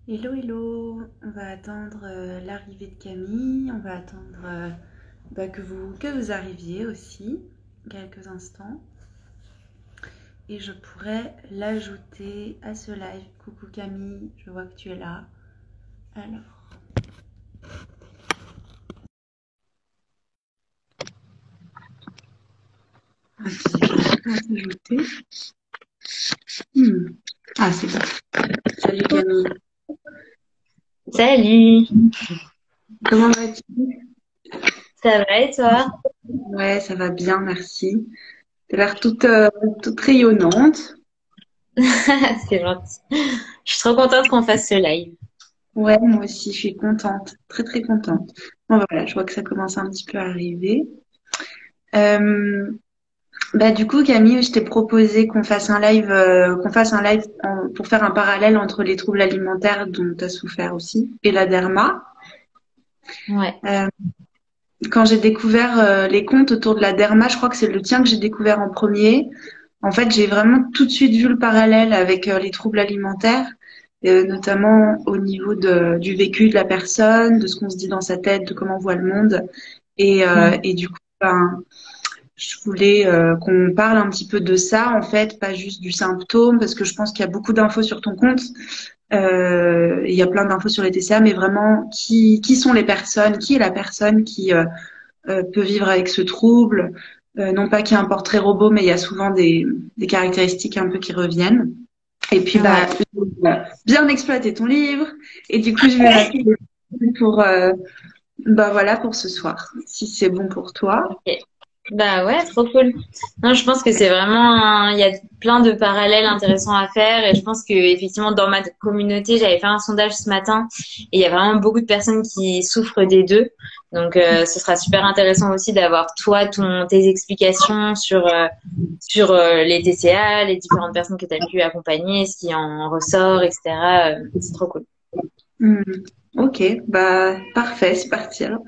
Hello, hello. On va attendre l'arrivée de Camille. On va attendre que vous arriviez aussi, quelques instants. Et je pourrais l'ajouter à ce live. Coucou Camille, je vois que tu es là. Alors, ok, je vais t'ajouter. Hmm. Ah, c'est bon. Salut Camille. Salut, Comment vas-tu? ça va et toi? Ouais, ça va bien, merci. Tu as l'air toute rayonnante. C'est gentil. Je suis trop contente qu'on fasse ce live. Ouais, moi aussi, je suis contente, très très contente. Bon, voilà, je vois que ça commence un petit peu à arriver. Euh, du coup, Camille, je t'ai proposé qu'on fasse un live pour faire un parallèle entre les troubles alimentaires dont tu as souffert aussi et la derma. Ouais. Euh, Quand j'ai découvert les contes autour de la derma, je crois que c'est le tien que j'ai découvert en premier. En fait, j'ai vraiment tout de suite vu le parallèle avec les troubles alimentaires, notamment au niveau du vécu de la personne, de ce qu'on se dit dans sa tête, de comment on voit le monde. Mhm. Et du coup, je voulais qu'on parle un petit peu de ça, en fait, pas juste du symptôme, parce que je pense qu'il y a beaucoup d'infos sur ton compte. Il y a plein d'infos sur les TCA, mais vraiment, qui sont les personnes, qui est la personne qui peut vivre avec ce trouble. Non pas qu'il y ait un portrait robot, mais il y a souvent des caractéristiques un peu qui reviennent. Et puis, Ouais. bien exploiter ton livre. Et du coup, je vais m'appuyer pour, voilà, pour ce soir, si c'est bon pour toi. Ok. Bah ouais, trop cool. Non, je pense que c'est vraiment, il y a plein de parallèles intéressants à faire et je pense que effectivement dans ma communauté, j'avais fait un sondage ce matin et il y a vraiment beaucoup de personnes qui souffrent des deux. Donc ce sera super intéressant aussi d'avoir toi tes explications sur les TCA, les différentes personnes que tu as pu accompagner, ce qui en ressort, etc. C'est trop cool. Hmm. Ok, parfait, c'est parti alors.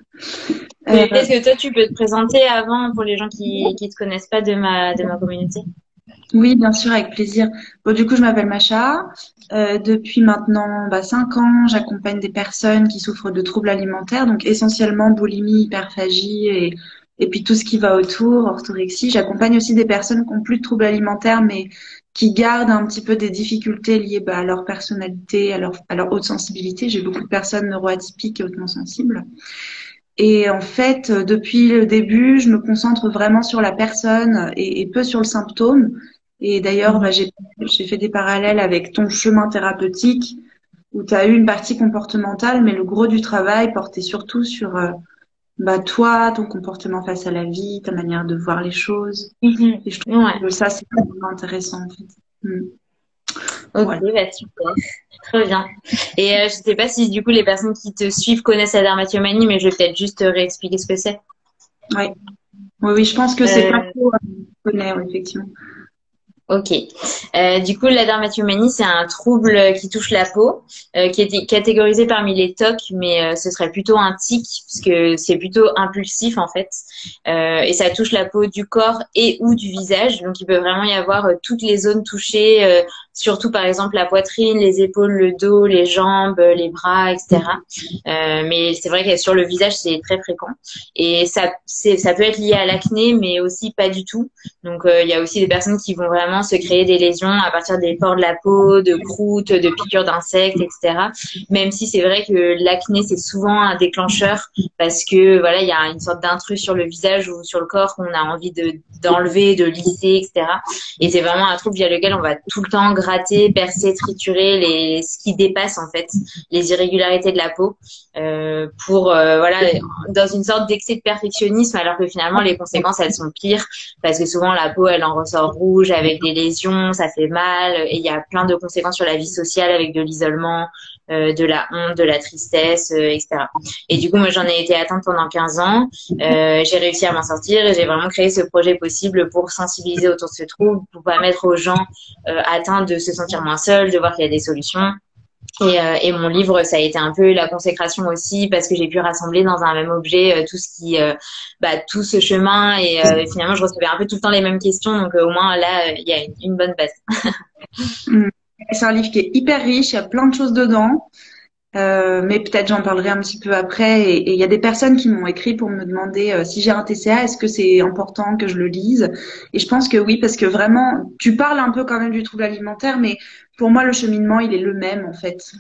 Peut-être que toi tu peux te présenter avant pour les gens qui te connaissent pas de ma communauté. Oui, bien sûr, avec plaisir. Bon, du coup, je m'appelle Macha. Depuis maintenant 5 ans, j'accompagne des personnes qui souffrent de troubles alimentaires, donc essentiellement boulimie, hyperphagie et puis tout ce qui va autour, orthorexie. J'accompagne aussi des personnes qui ont plus de troubles alimentaires, mais qui gardent un petit peu des difficultés liées à leur personnalité, à leur haute sensibilité. J'ai beaucoup de personnes neuroatypiques et hautement sensibles. Et en fait, depuis le début, je me concentre vraiment sur la personne et peu sur le symptôme. Et d'ailleurs, Mhm. j'ai fait des parallèles avec ton chemin thérapeutique où tu as eu une partie comportementale, mais le gros du travail portait surtout sur toi, ton comportement face à la vie, ta manière de voir les choses. Mhm. Et je trouve Ouais. que ça, c'est vraiment intéressant en fait. Ok, Voilà. bah super. Très bien. Et je sais pas si du coup les personnes qui te suivent connaissent la dermatomanie, mais je vais peut-être juste réexpliquer ce que c'est. Ouais. Oui, oui, je pense que c'est pas Euh, trop connaît, ouais, effectivement. Ok. Du coup, la dermatomanie, c'est un trouble qui touche la peau, qui est catégorisé parmi les TOC, mais ce serait plutôt un tic, puisque c'est plutôt impulsif en fait. Et ça touche la peau du corps et ou du visage. Donc, il peut vraiment y avoir toutes les zones touchées, surtout par exemple la poitrine, les épaules, le dos, les jambes, les bras, etc. Mais c'est vrai que sur le visage, c'est très fréquent. Et ça peut être lié à l'acné, mais aussi pas du tout. Donc, il y a aussi des personnes qui vont vraiment se créer des lésions à partir des pores de la peau, de croûtes, de piqûres d'insectes, etc. Même si c'est vrai que l'acné, c'est souvent un déclencheur parce que voilà, il y a une sorte d'intrus sur le visage ou sur le corps qu'on a envie d'enlever, de lisser, etc. Et c'est vraiment un trouble via lequel on va tout le temps gratter, percer, triturer ce qui dépasse en fait les irrégularités de la peau pour voilà dans une sorte d'excès de perfectionnisme alors que finalement les conséquences elles sont pires parce que souvent la peau elle en ressort rouge avec des lésions, ça fait mal et il y a plein de conséquences sur la vie sociale avec de l'isolement, de la honte, de la tristesse, etc. Et du coup moi j'en ai été atteinte pendant 15 ans, j'ai réussi à m'en sortir et j'ai vraiment créé ce projet possible pour sensibiliser autour de ce trouble, pour permettre aux gens atteints de se sentir moins seuls, de voir qu'il y a des solutions. Et mon livre, ça a été un peu la consécration aussi parce que j'ai pu rassembler dans un même objet tout ce chemin et finalement je recevais un peu tout le temps les mêmes questions donc au moins là il y a une bonne base. Mm. C'est un livre qui est hyper riche, il y a plein de choses dedans. Mais peut-être j'en parlerai un petit peu après. Et il y a des personnes qui m'ont écrit pour me demander si j'ai un TCA, est-ce que c'est important que je le lise? Et je pense que oui, parce que vraiment, tu parles un peu quand même du trouble alimentaire, mais pour moi, le cheminement, il est le même en fait,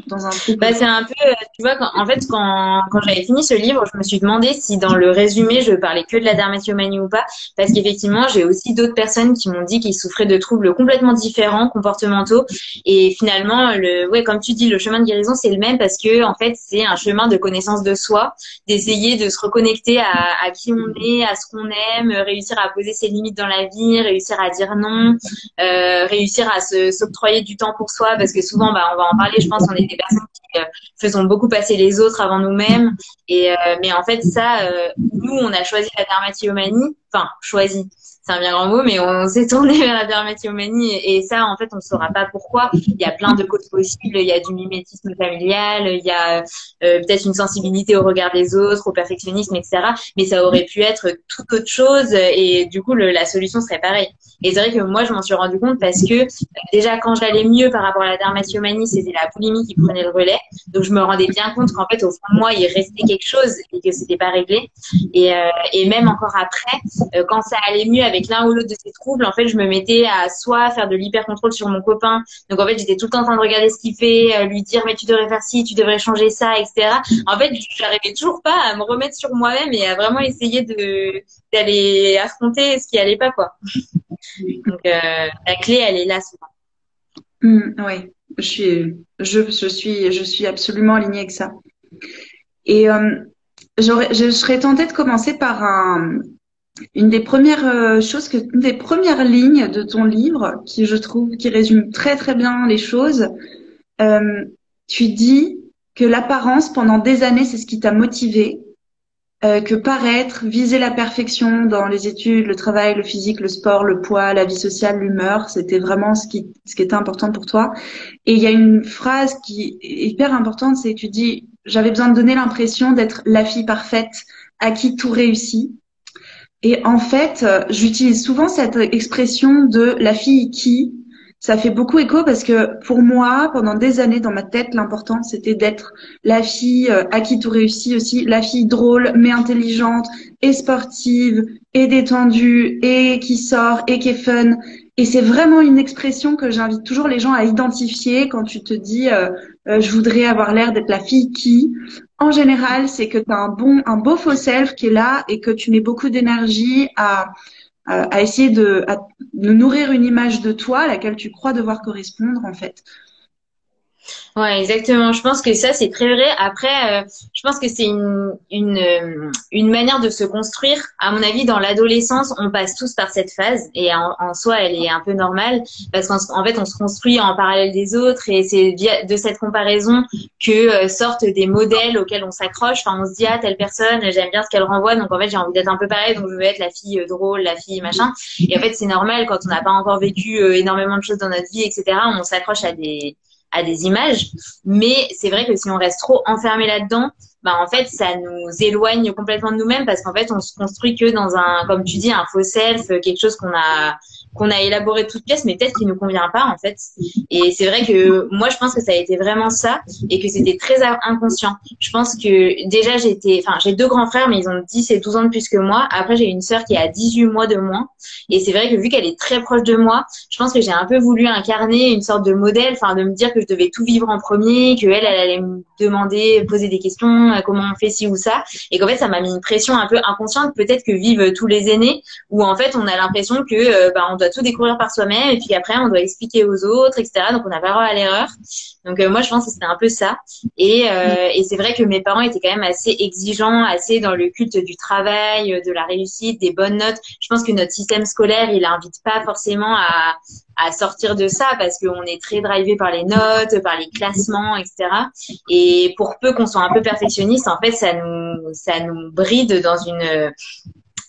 dans un trouble. Bah, c'est un peu, tu vois, en fait, quand j'avais fini ce livre, je me suis demandé si dans le résumé, je parlais que de la dermatomanie ou pas, parce qu'effectivement, j'ai aussi d'autres personnes qui m'ont dit qu'ils souffraient de troubles complètement différents, comportementaux, et finalement, ouais, comme tu dis, le chemin de guérison, c'est le même parce que, en fait, c'est un chemin de connaissance de soi, d'essayer de se reconnecter à qui on est, à ce qu'on aime, réussir à poser ses limites dans la vie, réussir à dire non, réussir à s'octroyer du temps pour soi, parce que souvent, bah, on va en parler, je pense, on est des personnes qui faisons beaucoup passer les autres avant nous-mêmes. Et mais en fait, ça, nous, on a choisi la dermatillomanie. Enfin, choisi. C'est un bien grand mot, mais on s'est tourné vers la dermatillomanie et ça, en fait, on ne saura pas pourquoi. Il y a plein de causes possibles. Il y a du mimétisme familial, il y a peut-être une sensibilité au regard des autres, au perfectionnisme, etc. Mais ça aurait pu être toute autre chose et du coup, la solution serait pareille. Et c'est vrai que moi, je m'en suis rendu compte parce que déjà, quand j'allais mieux par rapport à la dermatillomanie, c'était la boulimie qui prenait le relais. Donc, je me rendais bien compte qu'en fait, au fond de moi, il restait quelque chose et que c'était pas réglé. Et même encore après, quand ça allait mieux avec l'un ou l'autre de ces troubles, en fait, je me mettais à soit faire de l'hyper-contrôle sur mon copain. Donc, en fait, j'étais tout le temps en train de regarder ce qu'il fait, lui dire, mais tu devrais faire ci, tu devrais changer ça, etc. En fait, j'arrivais toujours pas à me remettre sur moi-même et à vraiment essayer d'aller affronter ce qui allait pas, quoi. Donc, la clé, elle est là, souvent. Oui, je suis absolument alignée avec ça. Et je serais tentée de commencer par une des premières choses une des premières lignes de ton livre qui, je trouve, qui résume très très bien les choses. Euh, Tu dis que l'apparence pendant des années, c'est ce qui t'a motivé, que paraître, viser la perfection dans les études, le travail, le physique, le sport, le poids, la vie sociale, l'humeur, c'était vraiment ce qui était important pour toi. Et il y a une phrase qui est hyper importante, c'est tu dis, j'avais besoin de donner l'impression d'être la fille parfaite à qui tout réussit. Et en fait, j'utilise souvent cette expression de la fille qui, ça fait beaucoup écho parce que pour moi, pendant des années dans ma tête, l'important c'était d'être la fille à qui tout réussit aussi, la fille drôle mais intelligente et sportive et détendue et qui sort et qui est fun. Et c'est vraiment une expression que j'invite toujours les gens à identifier quand tu te dis je voudrais avoir l'air d'être la fille qui. En général, c'est que tu as un beau faux self qui est là et que tu mets beaucoup d'énergie à essayer de nourrir une image de toi à laquelle tu crois devoir correspondre, en fait. Ouais, exactement. Je pense que ça, c'est très vrai. Après, je pense que c'est une manière de se construire. À mon avis, dans l'adolescence, on passe tous par cette phase et en soi, elle est un peu normale parce qu'en fait, on se construit en parallèle des autres et c'est via de cette comparaison que sortent des modèles auxquels on s'accroche. Enfin, on se dit, ah, telle personne, j'aime bien ce qu'elle renvoie, donc en fait, j'ai envie d'être un peu pareil, donc je veux être la fille drôle, la fille machin. Et en fait, c'est normal quand on n'a pas encore vécu énormément de choses dans notre vie, etc. On s'accroche à des images, mais c'est vrai que si on reste trop enfermé là-dedans, bah en fait ça nous éloigne complètement de nous-mêmes parce qu'en fait on se construit que dans un, comme tu dis, un faux self, quelque chose qu'on a élaboré de toutes pièces, mais peut-être qui nous convient pas en fait. Et c'est vrai que moi je pense que ça a été vraiment ça et que c'était très inconscient. Je pense que déjà j'ai deux grands frères mais ils ont 10 et 12 ans de plus que moi. Après j'ai une sœur qui a 18 mois de moins et c'est vrai que vu qu'elle est très proche de moi, je pense que j'ai un peu voulu incarner une sorte de modèle, enfin de me dire que je devais tout vivre en premier, que elle allait me demander, poser des questions, comment on fait ci ou ça, et qu'en fait ça m'a mis une pression un peu inconsciente, peut-être que vivent tous les aînés, où en fait on a l'impression que bah, on doit tout découvrir par soi-même, et puis après on doit expliquer aux autres, etc. Donc on n'a pas le droit à l'erreur. Donc moi je pense que c'était un peu ça, et c'est vrai que mes parents étaient quand même assez exigeants, assez dans le culte du travail, de la réussite, des bonnes notes. Je pense que notre système scolaire il invite pas forcément à sortir de ça parce qu'on est très drivé par les notes, par les classements, etc. Et pour peu qu'on soit un peu perfectionniste, en fait, ça nous bride dans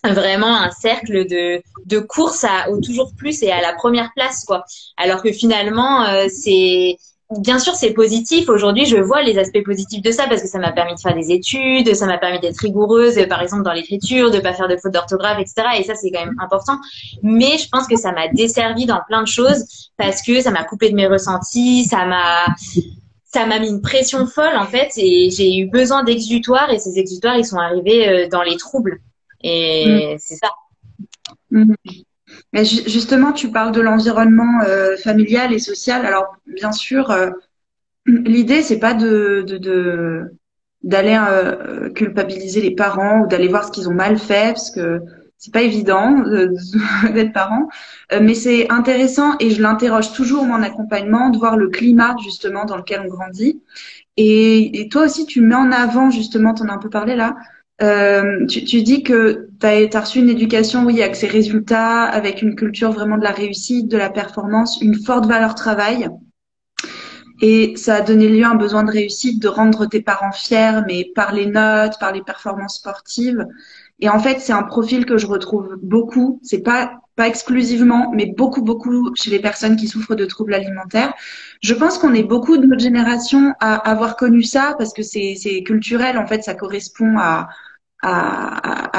vraiment un cercle de course au toujours plus et à la première place, quoi. Alors que finalement, bien sûr, c'est positif. Aujourd'hui, je vois les aspects positifs de ça parce que ça m'a permis de faire des études, ça m'a permis d'être rigoureuse, par exemple, dans l'écriture, de pas faire de fautes d'orthographe, etc. Et ça, c'est quand même important. Mais je pense que ça m'a desservi dans plein de choses parce que ça m'a coupé de mes ressentis, ça m'a mis une pression folle en fait et j'ai eu besoin d'exutoires et ces exutoires ils sont arrivés dans les troubles Mm. et c'est ça. Mm. Mais justement, tu parles de l'environnement familial et social. Alors, bien sûr, l'idée, c'est pas d'aller culpabiliser les parents ou d'aller voir ce qu'ils ont mal fait, parce que c'est pas évident d'être parent. Mais c'est intéressant et je l'interroge toujours moi, en accompagnement de voir le climat justement dans lequel on grandit. Et toi aussi, tu mets en avant justement, t'en as un peu parlé là. Tu dis que t'as reçu une éducation, oui, avec ses résultats, avec une culture vraiment de la réussite, de la performance, une forte valeur travail. Et ça a donné lieu à un besoin de réussite, de rendre tes parents fiers, mais par les notes, par les performances sportives. Et en fait, c'est un profil que je retrouve beaucoup. C'est pas exclusivement, mais beaucoup chez les personnes qui souffrent de troubles alimentaires. Je pense qu'on est beaucoup de notre génération à avoir connu ça parce que c'est culturel. En fait, ça correspond à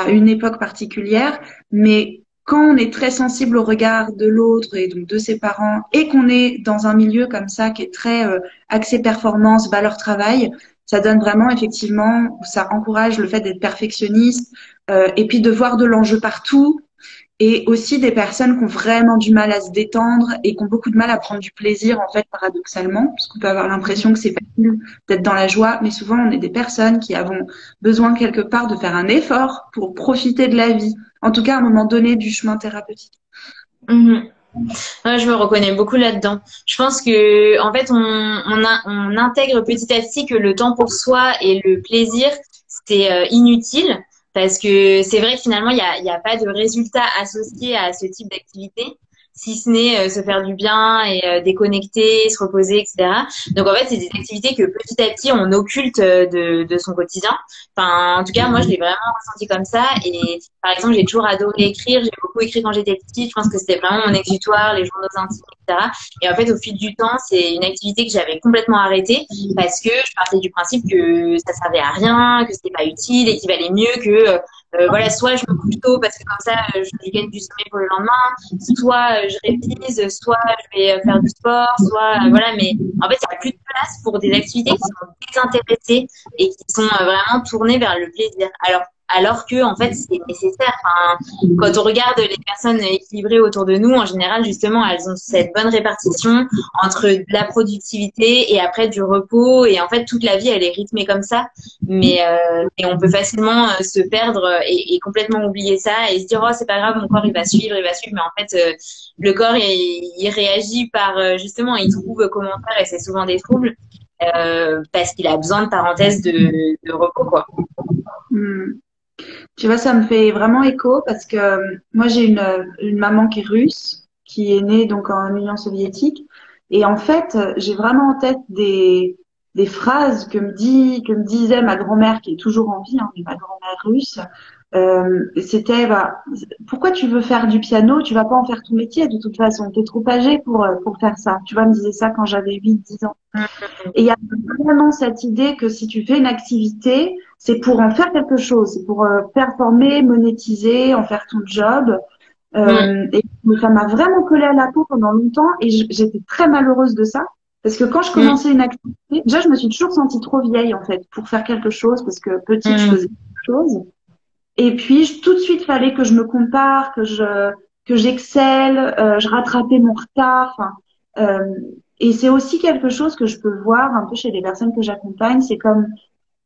une époque particulière. Mais quand on est très sensible au regard de l'autre et donc de ses parents et qu'on est dans un milieu comme ça qui est très axé performance, valeur travail, ça donne vraiment effectivement, ça encourage le fait d'être perfectionniste et puis de voir de l'enjeu partout et aussi des personnes qui ont vraiment du mal à se détendre et qui ont beaucoup de mal à prendre du plaisir, en fait, paradoxalement, parce qu'on peut avoir l'impression que c'est facile d'être dans la joie, mais souvent on est des personnes qui avons besoin quelque part de faire un effort pour profiter de la vie, en tout cas à un moment donné du chemin thérapeutique. Mhm. Ouais, je me reconnais beaucoup là-dedans. Je pense que en fait on intègre petit à petit que le temps pour soi et le plaisir c'est inutile parce que c'est vrai que finalement il y a pas de résultat associé à ce type d'activité si ce n'est se faire du bien et déconnecter, se reposer, etc. Donc en fait c'est des activités que petit à petit on occulte de son quotidien. Enfin en tout cas moi je l'ai vraiment ressenti comme ça et par exemple, j'ai toujours adoré écrire. J'ai beaucoup écrit quand j'étais petite. Je pense que c'était vraiment mon exutoire, les journaux intimes, etc. Et en fait, au fil du temps, c'est une activité que j'avais complètement arrêtée parce que je partais du principe que ça servait à rien, que c'était pas utile et qu'il valait mieux que voilà, soit je me couche tôt parce que comme ça, je gagne du sommeil pour le lendemain, soit je révise, soit je vais faire du sport, soit voilà. Mais en fait, il n'y a plus de place pour des activités qui sont désintéressées et qui sont vraiment tournées vers le plaisir. Alors que en fait c'est nécessaire. Enfin, quand on regarde les personnes équilibrées autour de nous, en général justement elles ont cette bonne répartition entre de la productivité et après du repos et en fait toute la vie elle est rythmée comme ça. Mais on peut facilement se perdre et complètement oublier ça et se dire oh c'est pas grave mon corps il va suivre mais en fait le corps il réagit par justement il trouve comment faire et c'est souvent des troubles parce qu'il a besoin de parenthèses de repos quoi. Hmm. Tu vois, ça me fait vraiment écho parce que moi j'ai une maman qui est russe, qui est née donc en Union soviétique, et en fait j'ai vraiment en tête des phrases que me disait ma grand-mère qui est toujours en vie, hein, mais ma grand-mère russe. C'était bah, pourquoi tu veux faire du piano, tu vas pas en faire ton métier de toute façon, t'es trop âgée pour faire ça. Tu vois, elle me disait ça quand j'avais 8 10 ans. Et il y a vraiment cette idée que si tu fais une activité, c'est pour en faire quelque chose, c'est pour performer, monétiser, en faire ton job. Mm, Et ça m'a vraiment collé à la peau pendant longtemps et j'étais très malheureuse de ça. Parce que quand je mm, commençais une activité, déjà je me suis toujours sentie trop vieille en fait pour faire quelque chose parce que petite je mm, faisais quelque chose. Et puis tout de suite fallait que je me compare, que j'excelle, je rattrapais mon retard. Enfin, et c'est aussi quelque chose que je peux voir un peu chez les personnes que j'accompagne. C'est comme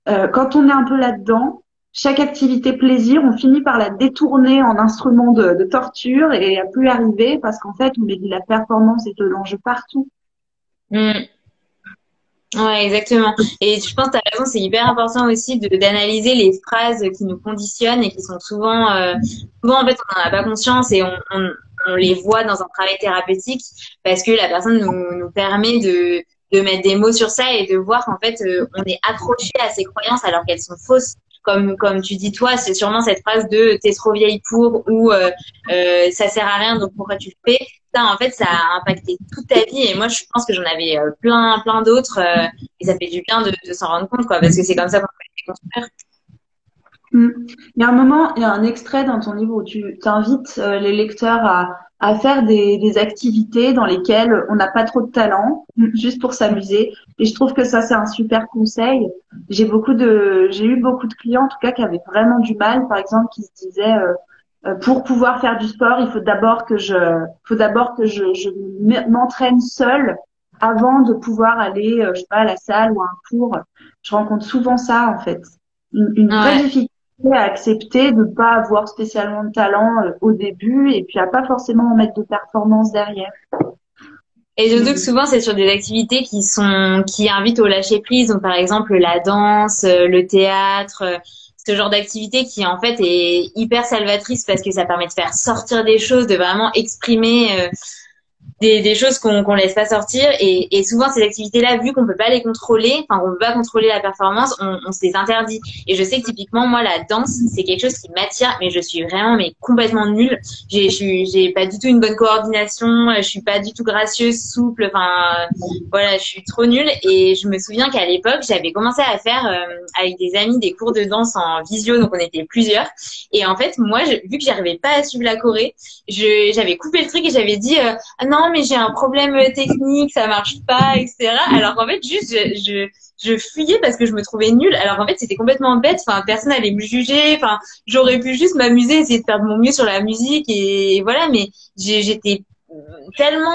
quand on est un peu là-dedans, chaque activité plaisir, on finit par la détourner en instrument de torture et à plus y arriver parce qu'en fait, on met de la performance et de l'enjeu partout. mm. Ouais, exactement. Et je pense que tu as raison, c'est hyper important aussi de d'analyser les phrases qui nous conditionnent et qui sont souvent en fait on n'en a pas conscience et on les voit dans un travail thérapeutique parce que la personne nous permet de mettre des mots sur ça et de voir qu'en fait on est accroché à ces croyances alors qu'elles sont fausses. Comme tu dis toi, c'est sûrement cette phrase de t'es trop vieille pour ou ça sert à rien donc pourquoi tu le fais. Ça, en fait, ça a impacté toute ta vie. Et moi, je pense que j'en avais plein d'autres. Et ça fait du bien de s'en rendre compte, quoi, parce que c'est comme ça qu'on peut les construire. Mm. Il y a un moment, il y a un extrait dans ton livre où tu t'invites les lecteurs à faire des activités dans lesquelles on n'a pas trop de talent, juste pour s'amuser. Et je trouve que ça, c'est un super conseil. J'ai eu beaucoup de clients, en tout cas, qui avaient vraiment du mal, par exemple, qui se disaient, pour pouvoir faire du sport, il faut d'abord que je m'entraîne seule avant de pouvoir aller, je sais pas, à la salle ou à un cours. Je rencontre souvent ça, en fait. Une vraie Ouais. difficulté à accepter de pas avoir spécialement de talent au début et puis à pas forcément en mettre de performance derrière. Et surtout que souvent, c'est sur des activités qui invitent au lâcher prise. Donc, par exemple, la danse, le théâtre, ce genre d'activité qui, en fait, est hyper salvatrice parce que ça permet de faire sortir des choses, de vraiment exprimer, des choses qu'on laisse pas sortir et souvent ces activités-là vu qu'on peut pas les contrôler, enfin qu'on peut pas contrôler la performance, on se les interdit. Et je sais que typiquement moi la danse c'est quelque chose qui m'attire mais je suis vraiment mais complètement nulle. J'ai pas du tout une bonne coordination, je suis pas du tout gracieuse, souple, enfin voilà, je suis trop nulle et je me souviens qu'à l'époque j'avais commencé à faire avec des amis des cours de danse en visio donc on était plusieurs et en fait moi vu que j'arrivais pas à suivre la choré, j'avais coupé le truc et j'avais dit ah non mais j'ai un problème technique, ça marche pas, etc. Alors qu'en fait juste je fuyais parce que je me trouvais nulle. Alors qu'en fait c'était complètement bête. Enfin personne allait me juger. Enfin j'aurais pu juste m'amuser, essayer de faire de mon mieux sur la musique et voilà. Mais j'étais tellement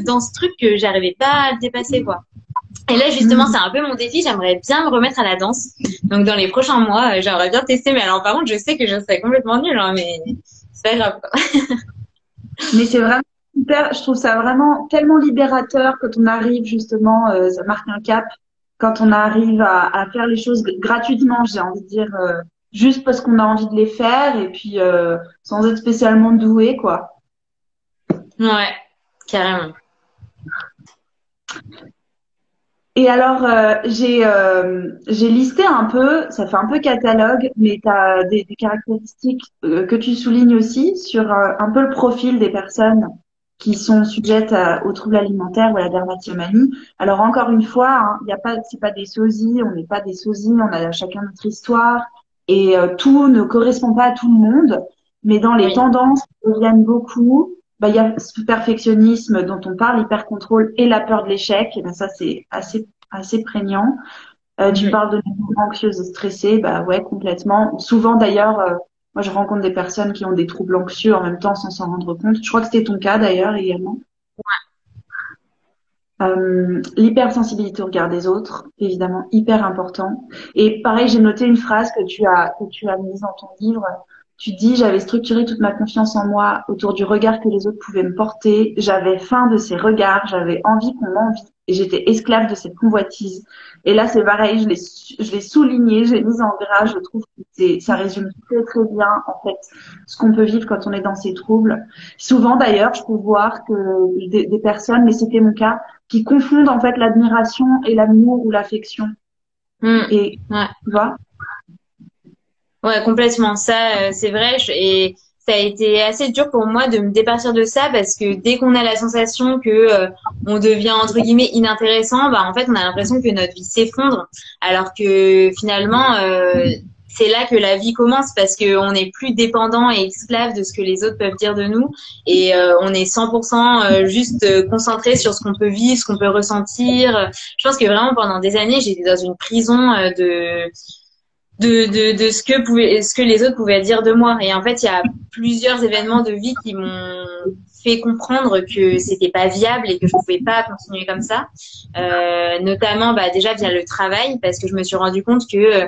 dans ce truc que j'arrivais pas à le dépasser quoi. Et là justement c'est un peu mon défi. J'aimerais bien me remettre à la danse. Donc dans les prochains mois j'aimerais bien tester. Mais alors par contre je sais que je serais complètement nulle hein, mais c'est pas grave quoi. Mais c'est vraiment super, je trouve ça vraiment tellement libérateur quand on arrive justement, ça marque un cap, quand on arrive à faire les choses gratuitement, j'ai envie de dire, juste parce qu'on a envie de les faire et puis sans être spécialement doué, quoi. Ouais, carrément. Et alors, j'ai listé un peu, ça fait un peu catalogue, mais tu as des caractéristiques que tu soulignes aussi sur un peu le profil des personnes qui sont sujettes aux troubles alimentaires ou à la dermatomanie. Alors encore une fois, hein, il y a pas, c'est pas des sosies, on n'est pas des sosies, on a chacun notre histoire et tout ne correspond pas à tout le monde. Mais dans les Oui. tendances qui reviennent beaucoup, bah, il y a ce perfectionnisme dont on parle, hyper-contrôle et la peur de l'échec. Et ben ça, c'est assez prégnant. Tu Mhm. parles de maison anxieuse et stressée, bah ouais, complètement. Souvent d'ailleurs, moi je rencontre des personnes qui ont des troubles anxieux en même temps sans s'en rendre compte. Je crois que c'était ton cas d'ailleurs également. L'hypersensibilité au regard des autres, évidemment, hyper important. Et pareil, j'ai noté une phrase que tu as mise dans ton livre. Tu dis, j'avais structuré toute ma confiance en moi autour du regard que les autres pouvaient me porter. J'avais faim de ces regards, j'avais envie qu'on m'envie. Et j'étais esclave de cette convoitise. Et là, c'est pareil, je l'ai souligné, j'ai mis en gras. Je trouve que ça résume très, très bien, en fait, ce qu'on peut vivre quand on est dans ces troubles. Souvent, d'ailleurs, je peux voir que des personnes, mais c'était mon cas, qui confondent en fait l'admiration et l'amour ou l'affection. Mm. Et Ouais. tu vois, Ouais, complètement. Ça, c'est vrai. Et ça a été assez dur pour moi de me départir de ça parce que dès qu'on a la sensation que on devient entre guillemets inintéressant, bah en fait, on a l'impression que notre vie s'effondre. Alors que finalement, c'est là que la vie commence parce que on n'est plus dépendant et esclave de ce que les autres peuvent dire de nous et on est 100% juste concentré sur ce qu'on peut vivre, ce qu'on peut ressentir. Je pense que vraiment pendant des années, j'étais dans une prison de ce que les autres pouvaient dire de moi. Et en fait, il y a plusieurs événements de vie qui m'ont fait comprendre que c'était pas viable et que je pouvais pas continuer comme ça. Notamment, bah, déjà via le travail, parce que je me suis rendu compte que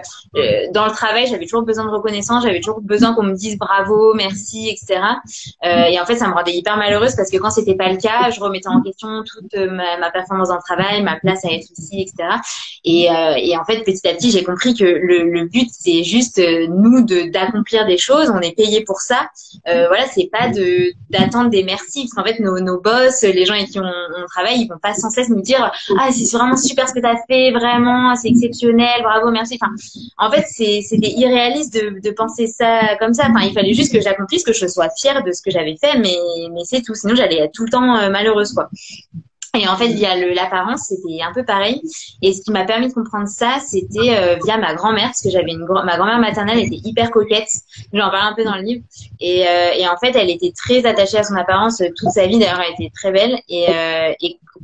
dans le travail, j'avais toujours besoin de reconnaissance, j'avais toujours besoin qu'on me dise bravo, merci, etc. Et en fait, ça me rendait hyper malheureuse parce que quand c'était pas le cas, je remettais en question toute ma performance dans le travail, ma place à être ici, etc. Et en fait, petit à petit, j'ai compris que le but, c'est juste nous d'accomplir des choses. On est payé pour ça. Voilà, c'est pas d'attendre des merci. Parce qu'en fait, nos boss, les gens avec qui on travaille, ils vont pas sans cesse nous dire ah c'est vraiment super ce que tu as fait, vraiment, c'est exceptionnel, bravo, merci. Enfin, en fait, c'était irréaliste de penser ça comme ça. Enfin, il fallait juste que j'accomplisse, que je sois fière de ce que j'avais fait, mais c'est tout. Sinon, j'allais être tout le temps malheureuse, quoi. Et en fait, via l'apparence, c'était un peu pareil. Et ce qui m'a permis de comprendre ça, c'était via ma grand-mère, parce que ma grand-mère maternelle était hyper coquette. J'en parle un peu dans le livre. Et en fait, elle était très attachée à son apparence toute sa vie. D'ailleurs, elle était très belle. Et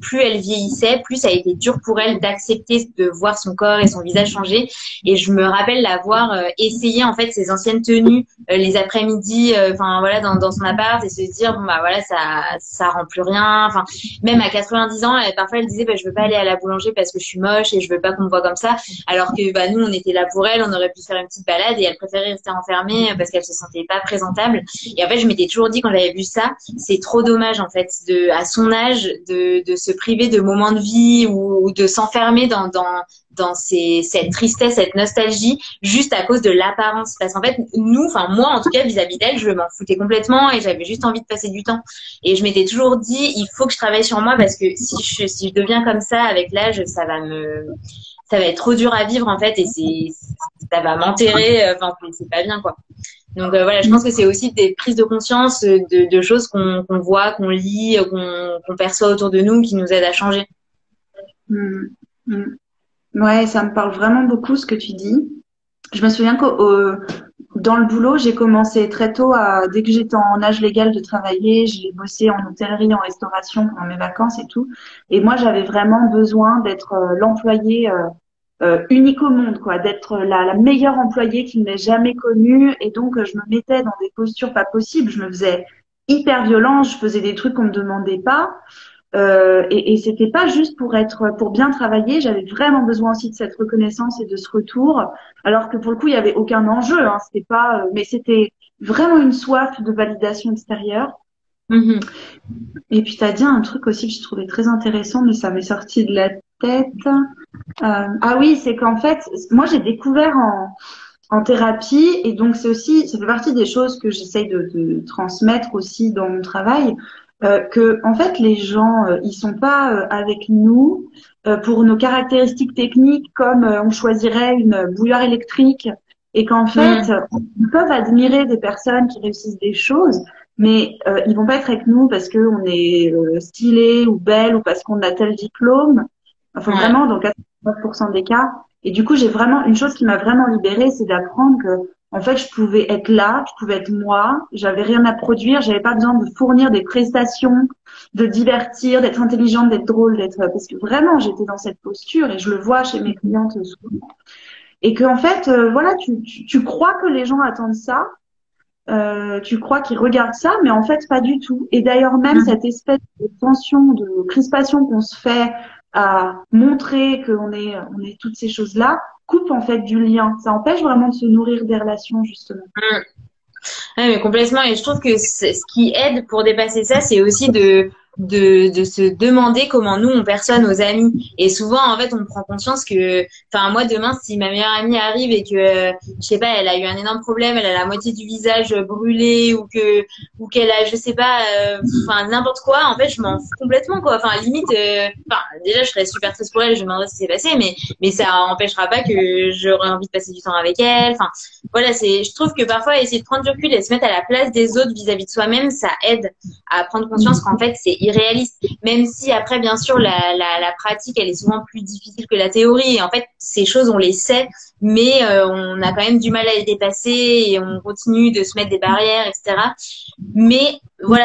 plus elle vieillissait, plus ça a été dur pour elle d'accepter de voir son corps et son visage changer. Et je me rappelle l'avoir essayé, en fait, ses anciennes tenues les après-midi, enfin voilà, dans son appart, et se dire bon bah voilà, ça rend plus rien. Enfin, même à 90 ans, parfois elle disait bah, je veux pas aller à la boulangerie parce que je suis moche et je veux pas qu'on me voit comme ça. Alors que bah nous on était là pour elle, on aurait pu faire une petite balade et elle préférait rester enfermée parce qu'elle se sentait pas présentable. Et en fait je m'étais toujours dit quand j'avais vu ça, c'est trop dommage en fait à son âge de se priver de moments de vie ou de s'enfermer dans cette tristesse, cette nostalgie, juste à cause de l'apparence. Parce qu'en fait, nous, enfin moi en tout cas, vis-à-vis d'elle, je m'en foutais complètement et j'avais juste envie de passer du temps. Et je m'étais toujours dit, il faut que je travaille sur moi parce que si je deviens comme ça avec l'âge, ça va être trop dur à vivre en fait et ça va m'enterrer. Enfin, c'est pas bien quoi. Donc voilà, je pense que c'est aussi des prises de conscience de choses qu'on voit, qu'on lit, qu'on perçoit autour de nous, qui nous aident à changer. Mm. Mm. Ouais, ça me parle vraiment beaucoup ce que tu dis. Je me souviens que dans le boulot, j'ai commencé très tôt dès que j'étais en âge légal de travailler, j'ai bossé en hôtellerie, en restauration pendant mes vacances et tout. Et moi, j'avais vraiment besoin d'être l'employé unique au monde, quoi, d'être la meilleure employée qu'il n'ait jamais connue. Et donc, je me mettais dans des postures pas possibles. Je me faisais hyper violence, je faisais des trucs qu'on me demandait pas. Et c'était pas juste pour bien travailler, j'avais vraiment besoin aussi de cette reconnaissance et de ce retour, alors que pour le coup il y avait aucun enjeu, hein, c'était pas, mais c'était vraiment une soif de validation extérieure. Mm-hmm. Et puis t'as dit un truc aussi que je trouvais très intéressant, mais ça m'est sorti de la tête. Ah oui, c'est qu'en fait, moi j'ai découvert en thérapie, et donc ça fait partie des choses que j'essaye de transmettre aussi dans mon travail. Que en fait les gens ils sont pas avec nous pour nos caractéristiques techniques comme on choisirait une bouilloire électrique, et qu'en fait ils peuvent admirer des personnes qui réussissent des choses, mais ils vont pas être avec nous parce que on est stylé ou belle ou parce qu'on a tel diplôme, enfin vraiment dans 99% des cas. Et du coup j'ai vraiment une chose qui m'a vraiment libérée, c'est d'apprendre que en fait, je pouvais être là, je pouvais être moi, j'avais rien à produire, j'avais pas besoin de fournir des prestations, de divertir, d'être intelligente, d'être drôle, parce que vraiment j'étais dans cette posture et je le vois chez mes clientes souvent. Et que en fait, voilà, tu crois que les gens attendent ça, tu crois qu'ils regardent ça, mais en fait pas du tout. Et d'ailleurs même cette espèce de tension, de crispation qu'on se fait à montrer qu'on est toutes ces choses-là, coupe en fait du lien. Ça empêche vraiment de se nourrir des relations, justement. Ouais, mais complètement. Et je trouve que ce qui aide pour dépasser ça, c'est aussi de se demander comment nous, on perçoit nos amis. Et souvent, en fait, on prend conscience que, enfin, moi, demain, si ma meilleure amie arrive et que, je sais pas, elle a eu un énorme problème, elle a la moitié du visage brûlé ou qu'elle a, je sais pas, enfin, n'importe quoi, en fait, je m'en fous complètement, quoi. Enfin, limite, enfin, déjà, je serais super triste pour elle, je me demanderais ce qui s'est passé, mais ça empêchera pas que j'aurais envie de passer du temps avec elle. Enfin, voilà, je trouve que parfois, essayer de prendre du recul et se mettre à la place des autres vis-à-vis de soi-même, ça aide à prendre conscience qu'en fait, c'est irréaliste. Même si après, bien sûr, la pratique, elle est souvent plus difficile que la théorie. Et en fait, ces choses, on les sait, mais on a quand même du mal à les dépasser et on continue de se mettre des barrières, etc. Mais voilà,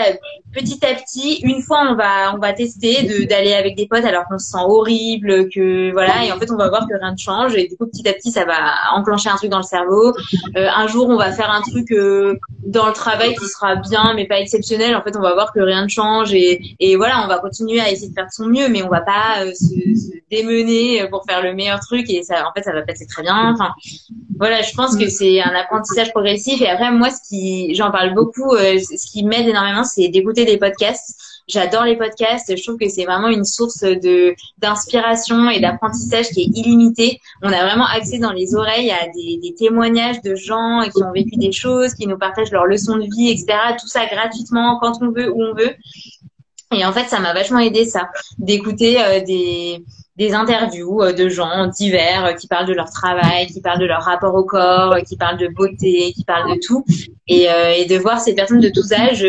petit à petit, une fois on va tester d'aller avec des potes alors qu'on se sent horrible, que voilà, et en fait on va voir que rien ne change et du coup petit à petit ça va enclencher un truc dans le cerveau. Un jour on va faire un truc dans le travail qui sera bien mais pas exceptionnel. En fait on va voir que rien ne change et voilà, on va continuer à essayer de faire de son mieux, mais on va pas se démener pour faire le meilleur truc et ça en fait ça va passer très bien. Enfin voilà, je pense que c'est un apprentissage progressif. Et après, moi, j'en parle beaucoup, ce qui m'aide énormément, c'est d'écouter des podcasts. J'adore les podcasts. Je trouve que c'est vraiment une source d'inspiration et d'apprentissage qui est illimitée. On a vraiment accès dans les oreilles à des témoignages de gens qui ont vécu des choses, qui nous partagent leurs leçons de vie, etc. Tout ça gratuitement, quand on veut, où on veut. Et en fait, ça m'a vachement aidé ça, d'écouter des interviews de gens divers qui parlent de leur travail, qui parlent de leur rapport au corps, qui parlent de beauté, qui parlent de tout, et de voir ces personnes de tous âges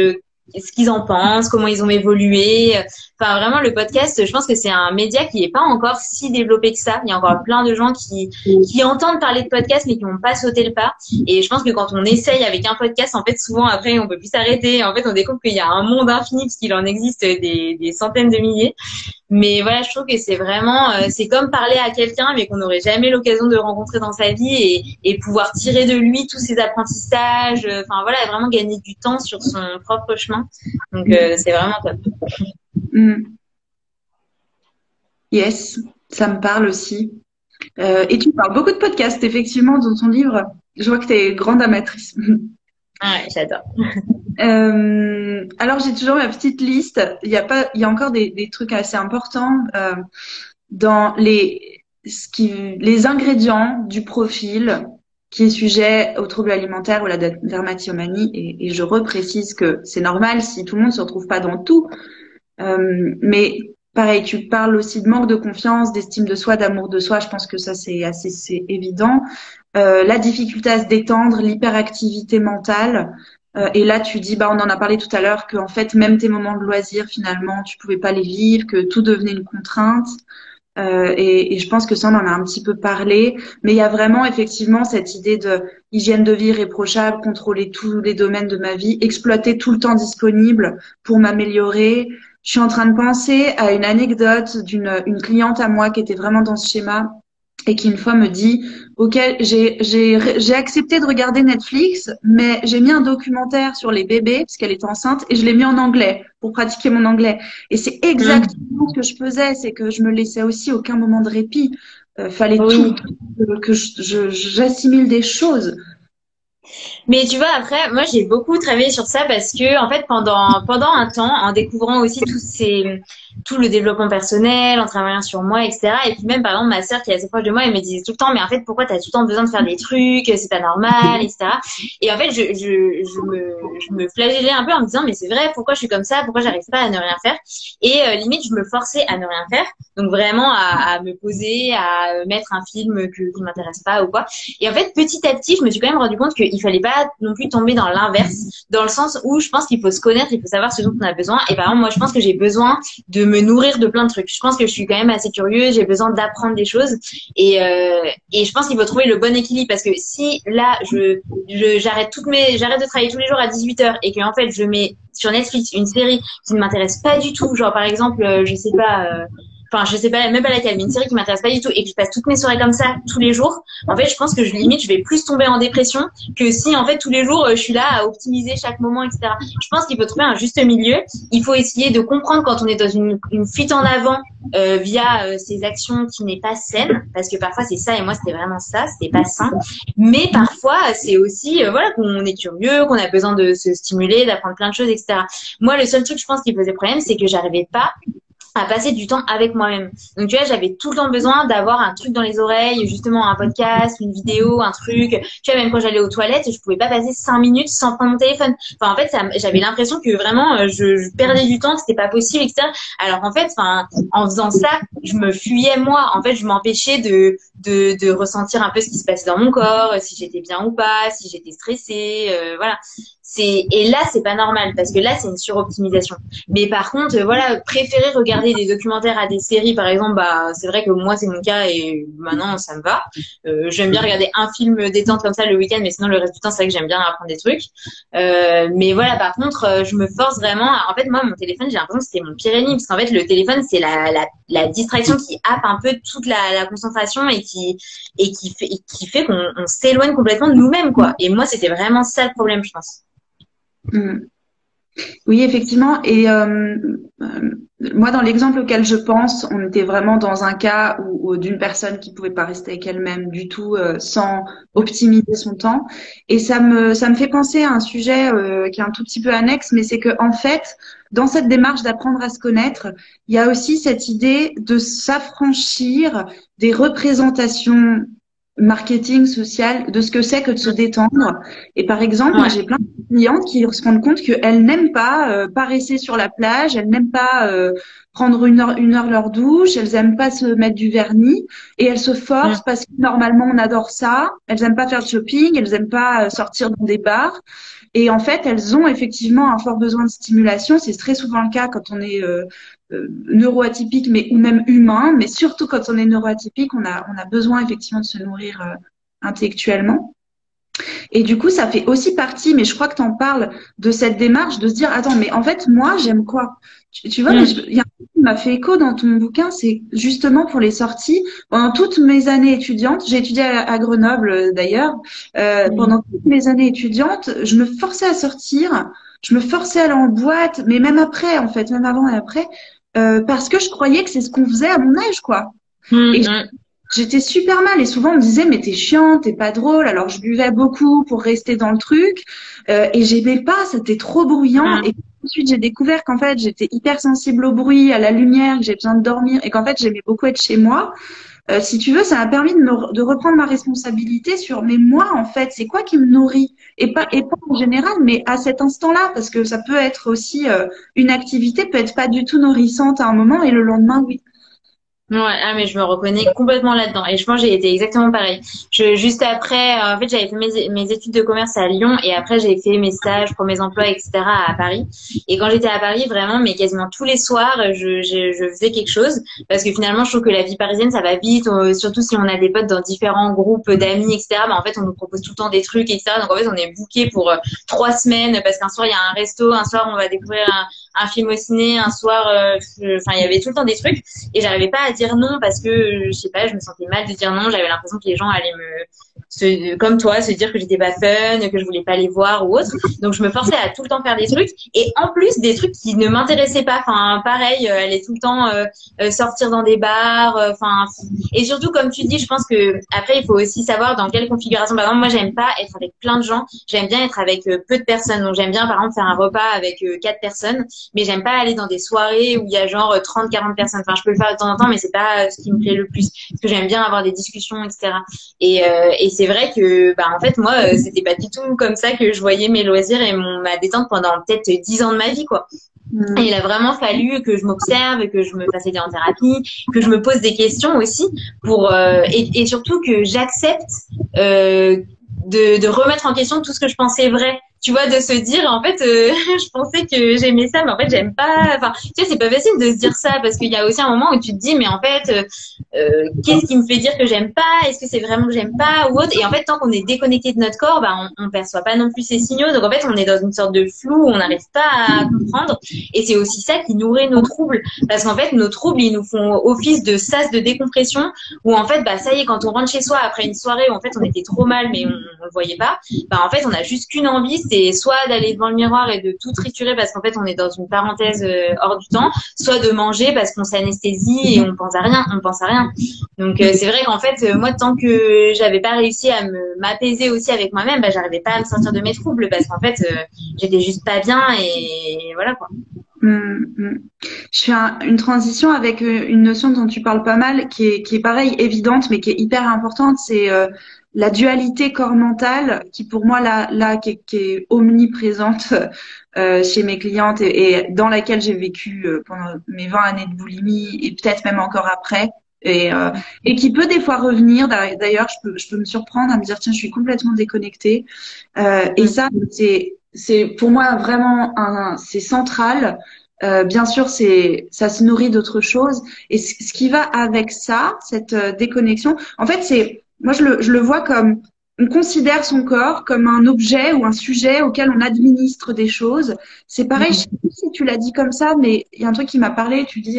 ce qu'ils en pensent, comment ils ont évolué. Enfin, vraiment, le podcast, je pense que c'est un média qui est pas encore si développé que ça. Il y a encore plein de gens qui entendent parler de podcast, mais qui n'ont pas sauté le pas. Et je pense que quand on essaye avec un podcast, en fait, souvent après, on peut plus s'arrêter. En fait, on découvre qu'il y a un monde infini, parce qu'il en existe des centaines de milliers. Mais voilà, je trouve que c'est vraiment, c'est comme parler à quelqu'un, mais qu'on n'aurait jamais l'occasion de rencontrer dans sa vie et pouvoir tirer de lui tous ses apprentissages. Enfin voilà, vraiment gagner du temps sur son propre chemin. Donc c'est vraiment top. Yes, ça me parle aussi. Et tu parles beaucoup de podcasts, effectivement, dans ton livre. Je vois que tu es grande amatrice. Ouais, j'adore. Alors j'ai toujours ma petite liste. Il y a encore des trucs assez importants dans les ingrédients du profil qui est sujet aux troubles alimentaires ou à la dermatomanie. Et je reprécise que c'est normal si tout le monde se retrouve pas dans tout. Mais pareil, tu parles aussi de manque de confiance, d'estime de soi, d'amour de soi. Je pense que ça c'est évident. La difficulté à se détendre, l'hyperactivité mentale. Et là, tu dis, on en a parlé tout à l'heure, que en fait, même tes moments de loisirs, finalement, tu pouvais pas les vivre, que tout devenait une contrainte. Et je pense que ça, on en a un petit peu parlé. Mais il y a vraiment, effectivement, cette idée de hygiène de vie irréprochable, contrôler tous les domaines de ma vie, exploiter tout le temps disponible pour m'améliorer. Je suis en train de penser à une anecdote une cliente à moi qui était vraiment dans ce schéma et qui une fois me dit, OK, j'ai accepté de regarder Netflix, mais j'ai mis un documentaire sur les bébés parce qu'elle était enceinte et je l'ai mis en anglais pour pratiquer mon anglais. Et c'est exactement ce que je faisais, c'est que je me laissais aussi aucun moment de répit. Fallait tout que j'assimile des choses. Mais tu vois, après, moi, j'ai beaucoup travaillé sur ça parce que, en fait, pendant un temps, en découvrant aussi tout le développement personnel, en travaillant sur moi, etc. Et puis même, par exemple, ma sœur qui est assez proche de moi, elle me disait tout le temps, mais en fait, pourquoi t'as tout le temps besoin de faire des trucs, c'est pas normal, etc. Et en fait, je me flagellais un peu en me disant, mais c'est vrai, pourquoi je suis comme ça, pourquoi j'arrive pas à ne rien faire? Et limite, je me forçais à ne rien faire. Donc vraiment, à me poser, à mettre un film qui m'intéresse pas ou quoi. Et en fait, petit à petit, je me suis quand même rendu compte qu'il fallait pas non plus tomber dans l'inverse, dans le sens où je pense qu'il faut se connaître, il faut savoir ce dont on a besoin. Et par exemple, moi, je pense que j'ai besoin de me nourrir de plein de trucs. Je pense que je suis quand même assez curieuse, j'ai besoin d'apprendre des choses. Et je pense qu'il faut trouver le bon équilibre parce que si là, j'arrête de travailler tous les jours à 18h et que en fait, je mets sur Netflix une série qui ne m'intéresse pas du tout, genre par exemple, je sais pas, même pas laquelle, mais une série qui m'intéresse pas du tout et que je passe toutes mes soirées comme ça tous les jours, en fait, je pense que je vais plus tomber en dépression que si, en fait, tous les jours, je suis là à optimiser chaque moment, etc. Je pense qu'il faut trouver un juste milieu. Il faut essayer de comprendre quand on est dans une fuite en avant, via ces actions qui n'est pas saine, parce que parfois c'est ça, et moi c'était vraiment ça, c'était pas sain. Mais parfois, c'est aussi, voilà, qu'on est curieux, qu'on a besoin de se stimuler, d'apprendre plein de choses, etc. Moi, le seul truc, je pense, qui posait problème, c'est que j'arrivais pas à passer du temps avec moi-même. Donc tu vois, j'avais tout le temps besoin d'avoir un truc dans les oreilles, justement un podcast, une vidéo, un truc. Tu vois, même quand j'allais aux toilettes, je pouvais pas passer 5 minutes sans prendre mon téléphone. Enfin, en fait, j'avais l'impression que vraiment je perdais du temps, que c'était pas possible, etc. Alors en fait, en faisant ça, je me fuyais moi. En fait, je m'empêchais de ressentir un peu ce qui se passait dans mon corps, si j'étais bien ou pas, si j'étais stressée, voilà. Et là, c'est pas normal parce que là, c'est une suroptimisation. Mais par contre, voilà, préférer regarder des documentaires à des séries, par exemple, c'est vrai que moi, c'est mon cas et maintenant, ça me va. J'aime bien regarder un film détente comme ça le week-end, mais sinon, le reste du temps, c'est vrai que j'aime bien apprendre des trucs. Mais voilà, par contre, je me force vraiment en fait, moi, mon téléphone, j'ai l'impression que c'était mon pire ennemi parce qu'en fait, le téléphone, c'est la distraction qui happe un peu toute la concentration et qui fait qu'on s'éloigne complètement de nous-mêmes, quoi. Et moi, c'était vraiment ça le problème, je pense. Oui, effectivement. Et moi, dans l'exemple auquel je pense, on était vraiment dans un cas où d'une personne qui pouvait pas rester avec elle-même du tout sans optimiser son temps. Et ça me fait penser à un sujet qui est un tout petit peu annexe, mais c'est que en fait, dans cette démarche d'apprendre à se connaître, il y a aussi cette idée de s'affranchir des représentations marketing social de ce que c'est que de se détendre. Et par exemple, moi j'ai plein de clientes qui se rendent compte qu'elles n'aiment pas paresser sur la plage, elles n'aiment pas prendre une heure leur douche, elles aiment pas se mettre du vernis et elles se forcent parce que normalement on adore ça. Elles aiment pas faire de shopping, elles aiment pas sortir dans des bars. Et en fait, elles ont effectivement un fort besoin de stimulation. C'est très souvent le cas quand on est neuroatypique, mais ou même humain, mais surtout quand on est neuroatypique, on a besoin effectivement de se nourrir intellectuellement. Et du coup, ça fait aussi partie, mais je crois que tu en parles, de cette démarche de se dire, attends, mais en fait, moi, j'aime quoi? Tu vois, mais Mm. il y a un truc qui m'a fait écho dans ton bouquin, c'est justement pour les sorties. Pendant toutes mes années étudiantes, j'ai étudié à Grenoble d'ailleurs, Mm. pendant toutes mes années étudiantes, je me forçais à sortir, je me forçais à aller en boîte, mais même après, en fait, même avant et après, parce que je croyais que c'est ce qu'on faisait à mon âge, quoi. Et Mm. j'étais super mal et souvent on me disait mais t'es chiante, t'es pas drôle. Alors je buvais beaucoup pour rester dans le truc et j'aimais pas, c'était trop bruyant. Mm. Et ensuite j'ai découvert qu'en fait j'étais hyper sensible au bruit, à la lumière, que j'ai besoin de dormir et qu'en fait j'aimais beaucoup être chez moi. Si tu veux, ça m'a permis de reprendre ma responsabilité sur mais moi en fait c'est quoi qui me nourrit et pas en général mais à cet instant-là parce que ça peut être aussi une activité peut être pas du tout nourrissante à un moment et le lendemain oui. Ouais, ah mais je me reconnais complètement là-dedans. Et je pense que j'ai été exactement pareil. Juste après, en fait, j'avais fait mes études de commerce à Lyon et après j'ai fait mes stages, premiers emplois, etc. à Paris. Et quand j'étais à Paris, vraiment, mais quasiment tous les soirs, je faisais quelque chose parce que finalement, je trouve que la vie parisienne, ça va vite, surtout si on a des potes dans différents groupes d'amis, etc. Bah, en fait, on nous propose tout le temps des trucs, etc. Donc en fait, on est booké pour 3 semaines parce qu'un soir il y a un resto, un soir on va découvrir un film au ciné, un soir, enfin, il y avait tout le temps des trucs. Et j'arrivais pas à dire non parce que, je sais pas, je me sentais mal de dire non. J'avais l'impression que les gens allaient comme toi, se dire que j'étais pas fun, que je voulais pas les voir ou autre. Donc, je me forçais à tout le temps faire des trucs. Et en plus, des trucs qui ne m'intéressaient pas. Enfin, pareil, aller tout le temps sortir dans des bars. Enfin, et surtout, comme tu dis, je pense que après, il faut aussi savoir dans quelle configuration. Par exemple, moi, j'aime pas être avec plein de gens. J'aime bien être avec peu de personnes. Donc, j'aime bien, par exemple, faire un repas avec 4 personnes. Mais j'aime pas aller dans des soirées où il y a genre 30, 40 personnes. Enfin, je peux le faire de temps en temps, mais c'est pas ce qui me plaît le plus. Parce que j'aime bien avoir des discussions, etc. Et c'est vrai que, bah, en fait, moi, c'était pas du tout comme ça que je voyais mes loisirs et ma détente pendant peut-être 10 ans de ma vie, quoi. Et il a vraiment fallu que je m'observe, que je me fasse aider en thérapie, que je me pose des questions aussi et surtout que j'accepte de remettre en question tout ce que je pensais vrai. Tu vois, de se dire, en fait, je pensais que j'aimais ça, mais en fait, j'aime pas. Enfin, tu sais, c'est pas facile de se dire ça parce qu'il y a aussi un moment où tu te dis, mais en fait, qu'est-ce qui me fait dire que j'aime pas? Est-ce que c'est vraiment que j'aime pas ou autre? Et en fait, tant qu'on est déconnecté de notre corps, bah, on perçoit pas non plus ces signaux. Donc, en fait, on est dans une sorte de flou où on n'arrive pas à comprendre. Et c'est aussi ça qui nourrit nos troubles. Parce qu'en fait, nos troubles, ils nous font office de sas de décompression où en fait, bah, ça y est, quand on rentre chez soi après une soirée où en fait, on était trop mal, mais on le voyait pas, bah, en fait, on a juste qu'une envie, c'est soit d'aller devant le miroir et de tout triturer parce qu'en fait, on est dans une parenthèse hors du temps, soit de manger parce qu'on s'anesthésie et on pense à rien, on pense à rien. Donc, c'est vrai qu'en fait, moi, tant que j'avais pas réussi à m'apaiser aussi avec moi-même, bah, j'arrivais pas à me sortir de mes troubles parce qu'en fait, j'étais juste pas bien et voilà, quoi. Je fais une transition avec une notion dont tu parles pas mal, qui est pareil, évidente, mais qui est hyper importante, c'est la dualité corps-mental, qui pour moi là qui est omniprésente chez mes clientes et dans laquelle j'ai vécu pendant mes 20 années de boulimie et peut-être même encore après. Et qui peut des fois revenir. D'ailleurs, je peux me surprendre à me dire tiens, je suis complètement déconnectée. Et Mm. ça, c'est pour moi vraiment c'est central. Bien sûr, ça se nourrit d'autres choses. Et ce qui va avec ça, cette déconnexion, en fait, moi, je le vois comme, on considère son corps comme un objet ou un sujet auquel on administre des choses. C'est pareil, je sais pas si tu l'as dit comme ça, mais il y a un truc qui m'a parlé. Tu dis,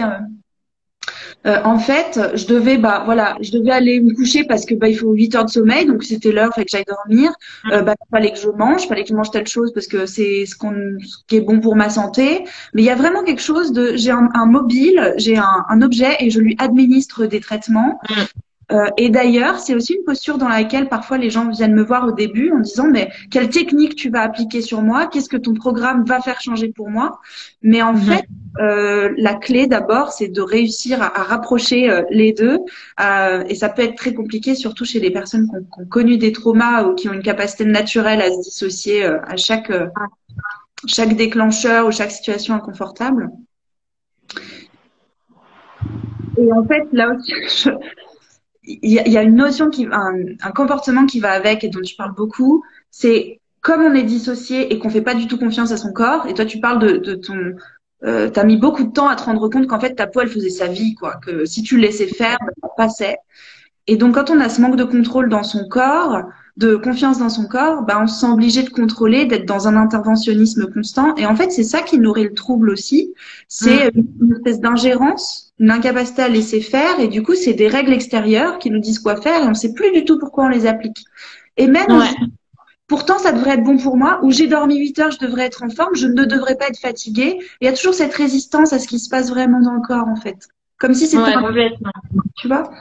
en fait, je devais aller me coucher parce que il faut 8 heures de sommeil, donc c'était l'heure, fait que j'aille dormir. Fallait que je mange, fallait que je mange telle chose parce que c'est ce qui est bon pour ma santé. Mais il y a vraiment quelque chose j'ai un mobile, j'ai un objet et je lui administre des traitements. Mm. Et d'ailleurs, c'est aussi une posture dans laquelle parfois les gens viennent me voir au début en disant mais quelle technique tu vas appliquer sur moi? Qu'est-ce que ton programme va faire changer pour moi? Mais en fait, Mm. la clé d'abord, c'est de réussir à rapprocher les deux. Et ça peut être très compliqué, surtout chez les personnes qui ont connu des traumas ou qui ont une capacité naturelle à se dissocier à chaque déclencheur ou chaque situation inconfortable. Et en fait, là aussi, il y a une notion un comportement qui va avec et dont tu parles beaucoup, c'est comme on est dissocié et qu'on fait pas du tout confiance à son corps, et toi tu parles de ton, t'as mis beaucoup de temps à te rendre compte qu'en fait ta peau elle faisait sa vie, quoi, que si tu le laissais faire, ben, ça passait. Et donc, quand on a ce manque de contrôle dans son corps, de confiance dans son corps, bah, on se sent obligé de contrôler, d'être dans un interventionnisme constant. Et en fait, c'est ça qui nourrit le trouble aussi. Mm. C'est une espèce d'ingérence, une incapacité à laisser faire. Et du coup, c'est des règles extérieures qui nous disent quoi faire et on ne sait plus du tout pourquoi on les applique. Et même, on se Ouais. dit, pourtant, ça devrait être bon pour moi, ou j'ai dormi 8 heures, je devrais être en forme, je ne devrais pas être fatiguée. Il y a toujours cette résistance à ce qui se passe vraiment dans le corps, en fait. Comme si c'était Ouais, complètement. tu vois?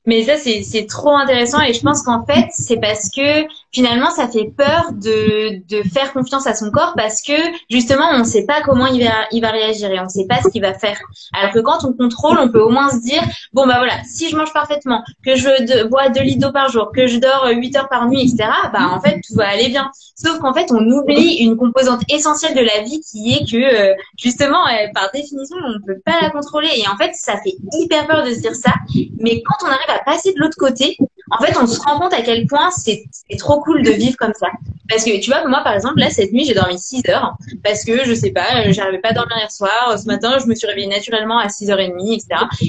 Mais ça, c'est trop intéressant et je pense qu'en fait, c'est parce que finalement, ça fait peur de faire confiance à son corps parce que justement, on ne sait pas comment il va réagir et on ne sait pas ce qu'il va faire. Alors que quand on contrôle, on peut au moins se dire, bon, bah voilà, si je mange parfaitement, que bois 2 litres d'eau par jour, que je dors 8 heures par nuit, etc., bah en fait, tout va aller bien. Sauf qu'en fait, on oublie une composante essentielle de la vie qui est que justement, par définition, on ne peut pas la contrôler. Et en fait, ça fait hyper peur de se dire ça. Mais quand on arrive à passer de l'autre côté, en fait, on se rend compte à quel point c'est trop cool de vivre comme ça. Parce que tu vois, moi, par exemple, là, cette nuit, j'ai dormi 6 heures parce que, je sais pas, j'arrivais pas à dormir hier soir. Ce matin, je me suis réveillée naturellement à 6h30, etc.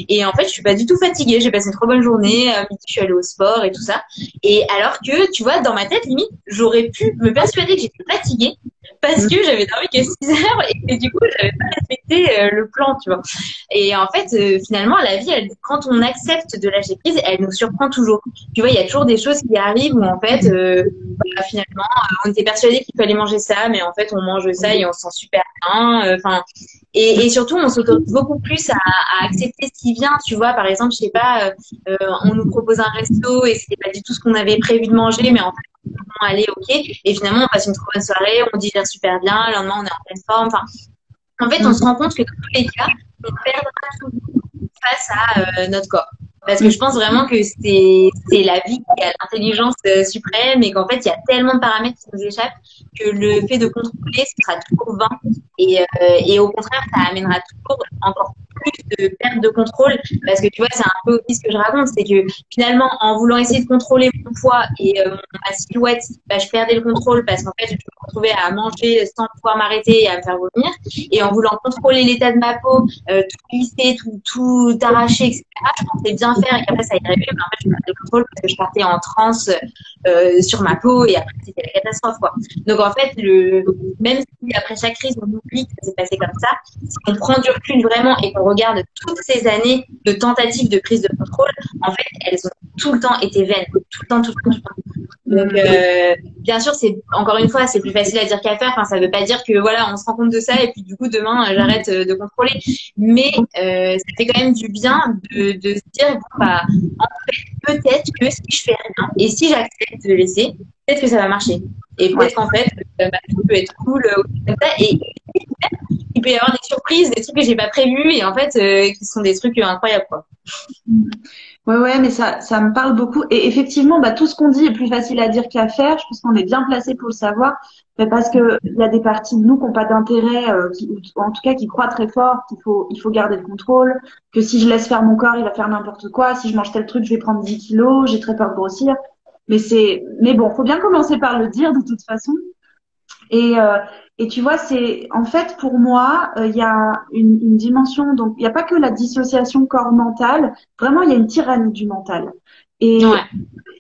Et en fait, je suis pas du tout fatiguée. J'ai passé une trop bonne journée. À midi, je suis allée au sport et tout ça. Et alors que, tu vois, dans ma tête, limite, j'aurais pu me persuader que j'étais fatiguée parce que j'avais dormi que 6 heures et du coup, j'avais pas respecté le plan, tu vois. Et en fait, finalement, la vie, elle, quand on accepte de lâcher prise, elle nous surprend toujours. Tu vois, il y a toujours des choses qui arrivent où en fait, bah, finalement, on était persuadé qu'il fallait manger ça, mais en fait, on mange ça et on se sent super bien. Enfin, et surtout, on s'autorise beaucoup plus à accepter ce qui vient. Tu vois, par exemple, je sais pas, on nous propose un resto et c'était pas du tout ce qu'on avait prévu de manger, mais en fait, bon, allez, ok. Et finalement, on passe une trop bonne soirée, on digère super bien. Le lendemain, on est en pleine forme. Enfin, en fait, on se rend compte que dans tous les cas, on perdra toujours face à notre corps. Parce que je pense vraiment que c'est la vie qui a l'intelligence suprême et qu'en fait, il y a tellement de paramètres qui nous échappent que le fait de contrôler, ce sera toujours vain. Et au contraire, ça amènera toujours encore plus de perte de contrôle. Parce que tu vois, c'est un peu aussi ce que je raconte, c'est que finalement, en voulant essayer de contrôler mon poids et ma silhouette, bah, je perdais le contrôle parce qu'en fait, je me retrouvais à manger sans pouvoir m'arrêter et à me faire vomir. Et en voulant contrôler l'état de ma peau, tout lisser, tout arracher, etc., je pensais bien faire et qu'après ça irait mieux, mais en fait, je perdais le contrôle parce que je partais en transe sur ma peau et après, c'était la catastrophe, quoi. Donc, en fait, même si après chaque crise, on oublie que ça s'est passé comme ça, si on prend du recul vraiment et qu'on regarde toutes ces années de tentatives de prise de contrôle, en fait, elles ont tout le temps été vaines. Tout le temps, tout le temps, tout le temps. Donc, bien sûr, c'est encore une fois, c'est plus facile à dire qu'à faire. Enfin, ça veut pas dire que voilà, on se rend compte de ça et puis du coup demain j'arrête de contrôler. Mais ça fait quand même du bien de se dire bon bah en fait peut-être que si je fais rien et si j'accepte de laisser, peut-être que ça va marcher. Et peut-être qu'en fait ma vie peut être cool aussi comme ça. Et il peut y avoir des surprises, des trucs que j'ai pas prévus et en fait qui sont des trucs incroyables quoi. Ouais, ouais, mais ça me parle beaucoup. Et effectivement, bah, tout ce qu'on dit est plus facile à dire qu'à faire. Je pense qu'on est bien placé pour le savoir. Mais parce que il y a des parties de nous qui n'ont pas d'intérêt, ou en tout cas qui croient très fort il faut garder le contrôle, que si je laisse faire mon corps, il va faire n'importe quoi. Si je mange tel truc, je vais prendre 10 kilos, j'ai très peur de grossir. Mais bon, faut bien commencer par le dire de toute façon. Et, euh, et tu vois, c'est en fait pour moi, il y a une dimension. Donc, il n'y a pas que la dissociation corps-mental. Vraiment, il y a une tyrannie du mental. Et Ouais.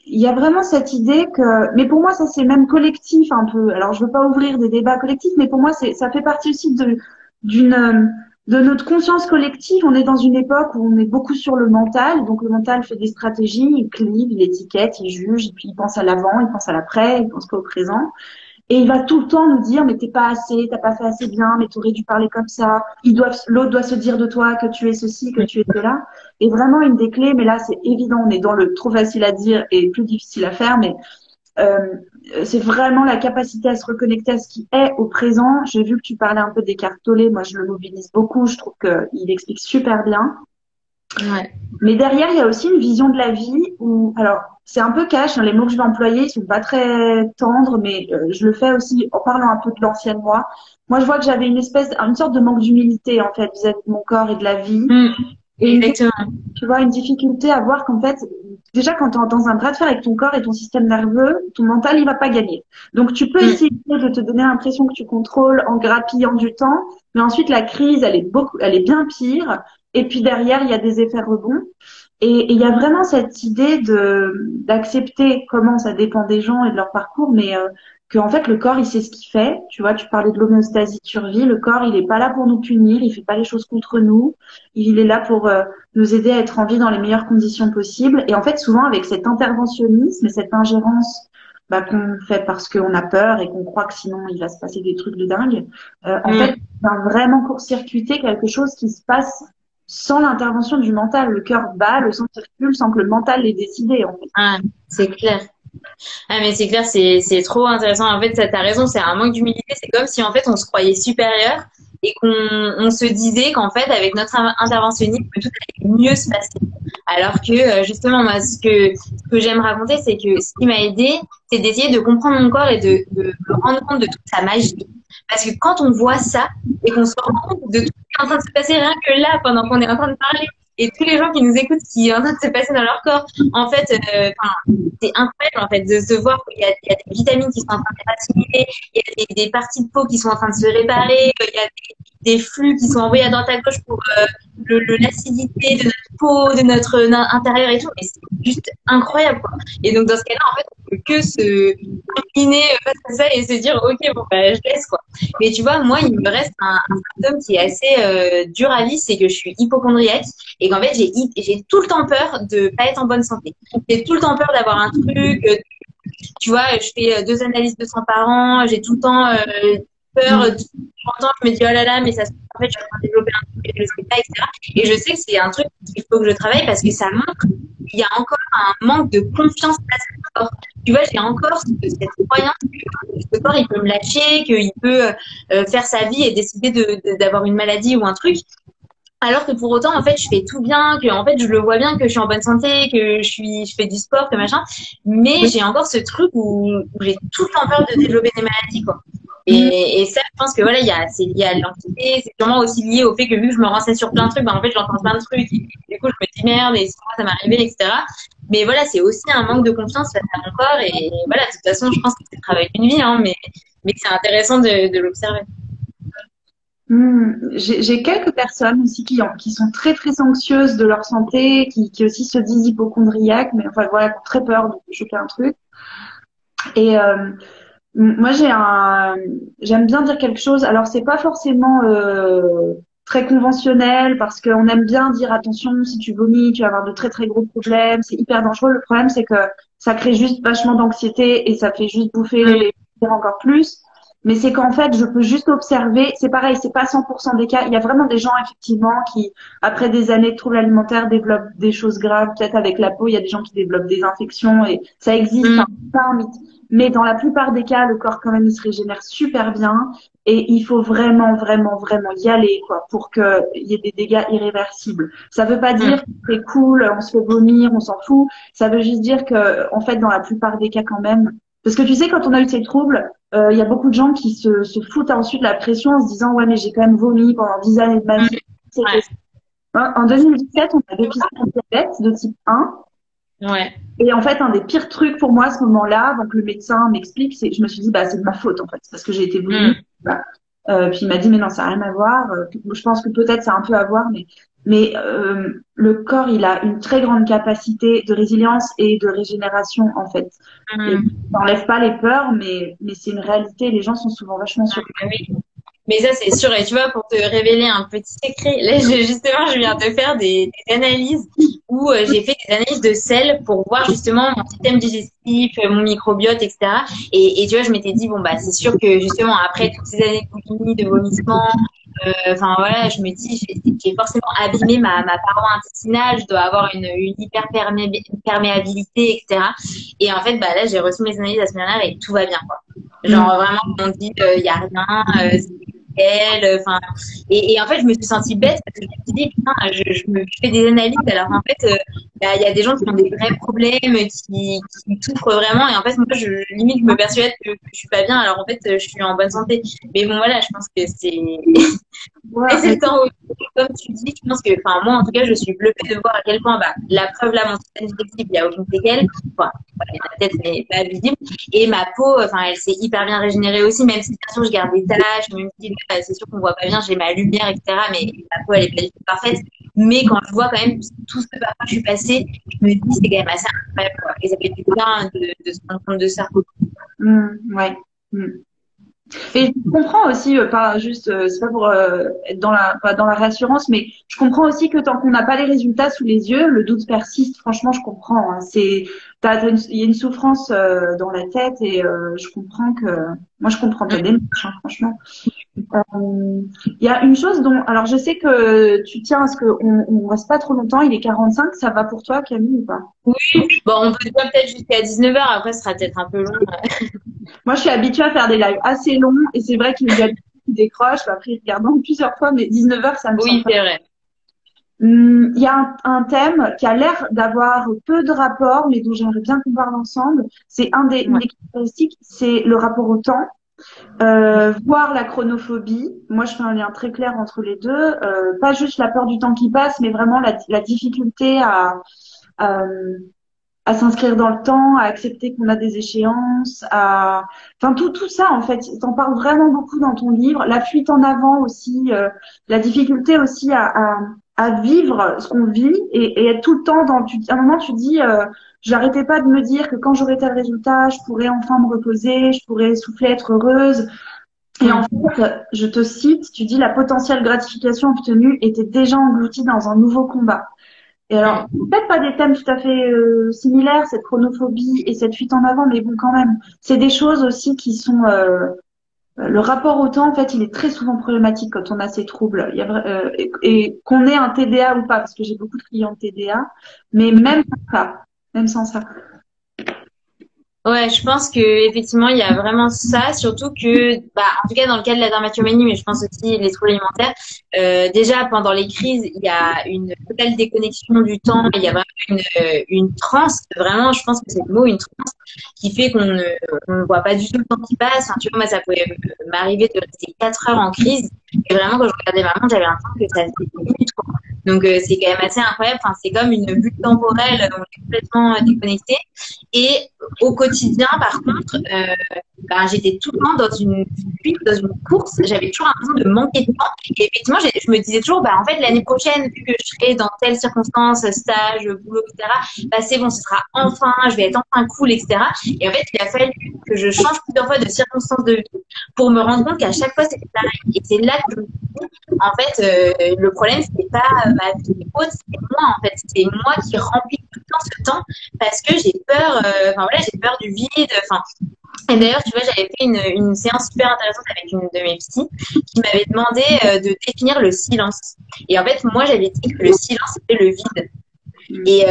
il y a vraiment cette idée que, mais pour moi, ça c'est même collectif un peu. Alors, je veux pas ouvrir des débats collectifs, mais pour moi, ça fait partie aussi de notre conscience collective. On est dans une époque où on est beaucoup sur le mental. Donc, le mental fait des stratégies, il clive, il étiquette, il juge, et puis il pense à l'avant, il pense à l'après, il pense pas au présent. Et il va tout le temps nous dire, mais t'es pas assez, t'as pas fait assez bien, mais t'aurais dû parler comme ça. L'autre doit se dire de toi que tu es ceci, que tu es cela. Et vraiment, une des clés, mais là, c'est évident, on est dans le trop facile à dire et plus difficile à faire, mais euh, c'est vraiment la capacité à se reconnecter à ce qui est au présent. J'ai vu que tu parlais un peu d'Eckhart Tolle. Moi, je le mobilise beaucoup. Je trouve qu'il explique super bien. Ouais. Mais derrière, il y a aussi une vision de la vie où, alors, c'est un peu cash, hein, les mots que je vais employer, ils sont pas très tendres, mais je le fais aussi en parlant un peu de l'ancienne moi. Moi, je vois que j'avais une sorte de manque d'humilité, en fait, vis-à-vis de mon corps et de la vie. Mm, Et exactement. tu vois, une difficulté à voir qu'en fait, déjà quand tu es dans un bras de fer avec ton corps et ton système nerveux, ton mental, il va pas gagner. Donc, tu peux essayer de te donner l'impression que tu contrôles en grappillant du temps, mais ensuite, la crise, elle est bien pire. Et puis derrière, il y a des effets rebonds. Et il y a vraiment cette idée d'accepter comment ça dépend des gens et de leur parcours, mais que en fait le corps il sait ce qu'il fait. Tu vois, tu parlais de l'homéostasie de survie. Le corps il est pas là pour nous punir, il fait pas les choses contre nous. Il est là pour nous aider à être en vie dans les meilleures conditions possibles. Et en fait, souvent avec cet interventionnisme et cette ingérence qu'on fait parce qu'on a peur et qu'on croit que sinon il va se passer des trucs de dingue. En fait, on va vraiment court-circuiter quelque chose qui se passe sans l'intervention du mental. Le cœur bat, le sang circule sans que le mental l'ait décidé, en fait. Ah, c'est clair. Ah, mais c'est clair, c'est trop intéressant. En fait, t'as raison, c'est un manque d'humilité. C'est comme si, en fait, on se croyait supérieur et qu'on se disait qu'en fait, avec notre interventionnisme, tout allait mieux se passer. Alors que, justement, moi, ce que j'aime raconter, c'est que ce qui m'a aidé, c'est d'essayer de comprendre mon corps et de me rendre compte de toute sa magie. Parce que quand on voit ça et qu'on se rend compte de tout ce qui est en train de se passer rien que là, pendant qu'on est en train de parler, et tous les gens qui nous écoutent, ce qui est en train de se passer dans leur corps, en fait, c'est incroyable en fait de se voir qu'il y a des vitamines qui sont en train d'être assimilées, il y a des parties de peau qui sont en train de se réparer, il y a des flux qui sont envoyés à droite à gauche pour l'acidité de notre peau, de notre intérieur et tout. Mais c'est juste incroyable quoi. Et donc dans ce cas-là, en fait, on peut que se incliner face à ça et se dire ok bon bah je laisse quoi. Mais tu vois, moi il me reste un symptôme qui est assez dur à vivre, c'est que je suis hypocondriaque et qu'en fait j'ai tout le temps peur de pas être en bonne santé. J'ai tout le temps peur d'avoir un truc. Tu vois, je fais 2 analyses de sang par an. J'ai tout le temps peur. J'entends, je me dis oh là là, mais ça en fait je suis en train de développer un truc et je le sais pas, etc. Et je sais que c'est un truc qu'il faut que je travaille parce que ça montre qu'il y a encore un manque de confiance à ce corps. Tu vois, j'ai encore cette croyance que ce corps il peut me lâcher, qu'il peut faire sa vie et décider d'avoir une maladie ou un truc. Alors que pour autant, en fait, je fais tout bien, que en fait, je le vois bien que je suis en bonne santé, que je fais du sport, que machin. Mais j'ai encore ce truc où j'ai tout le temps peur de développer des maladies, quoi. Et ça, je pense que voilà, c'est lié à l'anxiété, c'est sûrement aussi lié au fait que vu que je me renseigne sur plein de trucs, en fait, j'entends plein de trucs. Et du coup, je me dis merde, et souvent ça m'est arrivé, etc. Mais voilà, c'est aussi un manque de confiance face à mon corps. Et voilà, de toute façon, je pense que c'est le travail d'une vie, hein, mais c'est intéressant de l'observer. J'ai quelques personnes aussi qui sont très très anxieuses de leur santé, qui aussi se disent hypochondriaques, mais enfin voilà, qui ont très peur de choper un truc. Et moi j'aime bien dire quelque chose. Alors c'est pas forcément très conventionnel parce qu'on aime bien dire attention, si tu vomis, tu vas avoir de très très gros problèmes, c'est hyper dangereux. Le problème c'est que ça crée juste vachement d'anxiété et ça fait juste bouffer les encore plus. Mais c'est qu'en fait, je peux juste observer. C'est pareil, c'est pas 100% des cas. Il y a vraiment des gens, effectivement, qui, après des années de troubles alimentaires, développent des choses graves. Peut-être avec la peau, il y a des gens qui développent des infections et ça existe. Hein, c'est pas un mythe. Mais dans la plupart des cas, le corps, quand même, il se régénère super bien. Et il faut vraiment, vraiment, vraiment y aller, quoi, pour qu'il y ait des dégâts irréversibles. Ça veut pas dire que c'est cool, on se fait vomir, on s'en fout. Ça veut juste dire que, en fait, dans la plupart des cas, quand même, parce que tu sais, quand on a eu ces troubles, il y a beaucoup de gens qui se foutent ensuite la pression en se disant ouais mais j'ai quand même vomi pendant 10 années de ma vie. Ouais. En 2017, on a dépisté un diabète de type 1. Ouais. Et en fait, un des pires trucs pour moi à ce moment-là, donc le médecin m'explique, c'est que je me suis dit bah c'est de ma faute en fait, parce que j'ai été vomi. Voilà. Puis il m'a dit mais non ça n'a rien à voir. Je pense que peut-être ça a un peu à voir, mais le corps il a une très grande capacité de résilience et de régénération en fait. Et ça n'enlève pas les peurs, mais c'est une réalité. Les gens sont souvent vachement surpris. Oui. Mais ça, c'est sûr. Et tu vois, pour te révéler un petit secret, là, justement, je viens de faire des analyses où j'ai fait des analyses de sel pour voir justement mon système digestif, mon microbiote, etc. Et tu vois, je m'étais dit, bon, bah, c'est sûr que justement, après toutes ces années de boulimie, de vomissement, enfin voilà, je me dis, j'ai forcément abîmé ma paroi intestinale, je dois avoir une hyperperméabilité, etc. Et en fait, bah là, j'ai reçu mes analyses la semaine dernière et tout va bien, quoi. Genre vraiment, on dit, il y a rien, enfin et en fait je me suis sentie bête parce que je me suis dit putain je fais des analyses alors en fait il y a des gens qui ont des vrais problèmes, qui souffrent vraiment. Et en fait, moi, limite, je me persuade que je suis pas bien. Alors, en fait, je suis en bonne santé. Mais bon, voilà, je pense que c'est, Ouais, et c'est le temps, comme tu dis, je pense que, enfin, moi, en tout cas, je suis bluffée de voir à quel point, bah, la preuve, là, mon système digestif, il n'y a aucune séquelle. Enfin, il y a la tête, mais pas visible. Et ma peau, enfin, elle s'est hyper bien régénérée aussi, même si, bien sûr, je garde des taches, même si, c'est sûr qu'on voit pas bien, j'ai ma lumière, etc. Mais ma peau, elle est pas du tout parfaite. Mais quand je vois quand même tout ce que par quoi je suis passée, je me dis, c'est quand même assez incroyable, quoi. Et ça fait du bien de se rendre compte de ça. ouais. Mm. Et je comprends aussi, pas juste, c'est pas pour être pas dans la réassurance, mais je comprends aussi que tant qu'on n'a pas les résultats sous les yeux, le doute persiste. Franchement, je comprends. Hein. Il y a une souffrance dans la tête et je comprends moi, je comprends ta démarche, hein, franchement. Il y a une chose alors je sais que tu tiens à ce qu'on reste pas trop longtemps. Il est 45, ça va pour toi, Camille, ou pas? Oui, bon, on peut dire peut-être jusqu'à 19h, après, ce sera peut-être un peu long. Moi, je suis habituée à faire des lives assez longs et c'est vrai qu'il y a des gens qui décrochent. Après, ils regardent plusieurs fois, mais 19h, ça me semble Oui, pas. c'est vrai. Il y a un thème qui a l'air d'avoir peu de rapport, mais dont j'aimerais bien qu'on parle ensemble. C'est une Ouais. des caractéristiques, c'est le rapport au temps, voire la chronophobie. Moi, je fais un lien très clair entre les deux. Pas juste la peur du temps qui passe, mais vraiment la difficulté à, à s'inscrire dans le temps, à accepter qu'on a des échéances, enfin tout ça en fait. T'en parles vraiment beaucoup dans ton livre. La fuite en avant aussi, la difficulté aussi à vivre ce qu'on vit et être tout le temps à un moment tu dis, j'arrêtais pas de me dire que quand j'aurai tel résultat, je pourrais enfin me reposer, je pourrais souffler, être heureuse. Et en fait, je te cite, tu dis la potentielle gratification obtenue était déjà engloutie dans un nouveau combat. Et alors, peut-être pas des thèmes tout à fait similaires, cette chronophobie et cette fuite en avant, mais bon, quand même, c'est des choses aussi qui sont le rapport au temps, en fait, il est très souvent problématique quand on a ces troubles. Et qu'on ait un TDA ou pas, parce que j'ai beaucoup de clients TDA, mais même sans ça. Ouais, je pense que effectivement il y a vraiment ça, surtout que bah en tout cas dans le cas de la dermatomanie, mais je pense aussi les troubles alimentaires. Déjà pendant les crises, il y a une totale déconnexion du temps, il y a vraiment une transe, vraiment, je pense que c'est le mot, une transe qui fait on ne voit pas du tout le temps qui passe. Enfin, tu vois, moi ça pouvait m'arriver de rester 4 heures en crise et vraiment quand je regardais ma montre, j'avais l'impression que ça faisait 10 minutes, quoi. Donc c'est quand même assez incroyable. Enfin, c'est comme une bulle temporelle, on est complètement déconnecté. Et au quotidien, par contre, ben, j'étais tout le temps dans une fuite, dans une course. J'avais toujours l'impression de manquer de temps. Et effectivement, je me disais toujours, bah, en fait, l'année prochaine, vu que je serai dans telle circonstance, stage, boulot, etc., bah, c'est bon, ce sera enfin, je vais être enfin cool, etc. Et en fait, il a fallu que je change plusieurs fois de circonstances de vie pour me rendre compte qu'à chaque fois, c'était pareil. Et c'est là que je me suis dit, en fait, le problème, c'était pas ma vie haute, c'était moi, en fait. C'est moi qui remplis tout le temps ce temps parce que j'ai peur, enfin voilà, j'ai peur du vide. Enfin, et d'ailleurs, tu vois, j'avais fait une séance super intéressante avec une de mes psys qui m'avait demandé de définir le silence. Et en fait, moi, j'avais dit que le silence c'était le vide. Et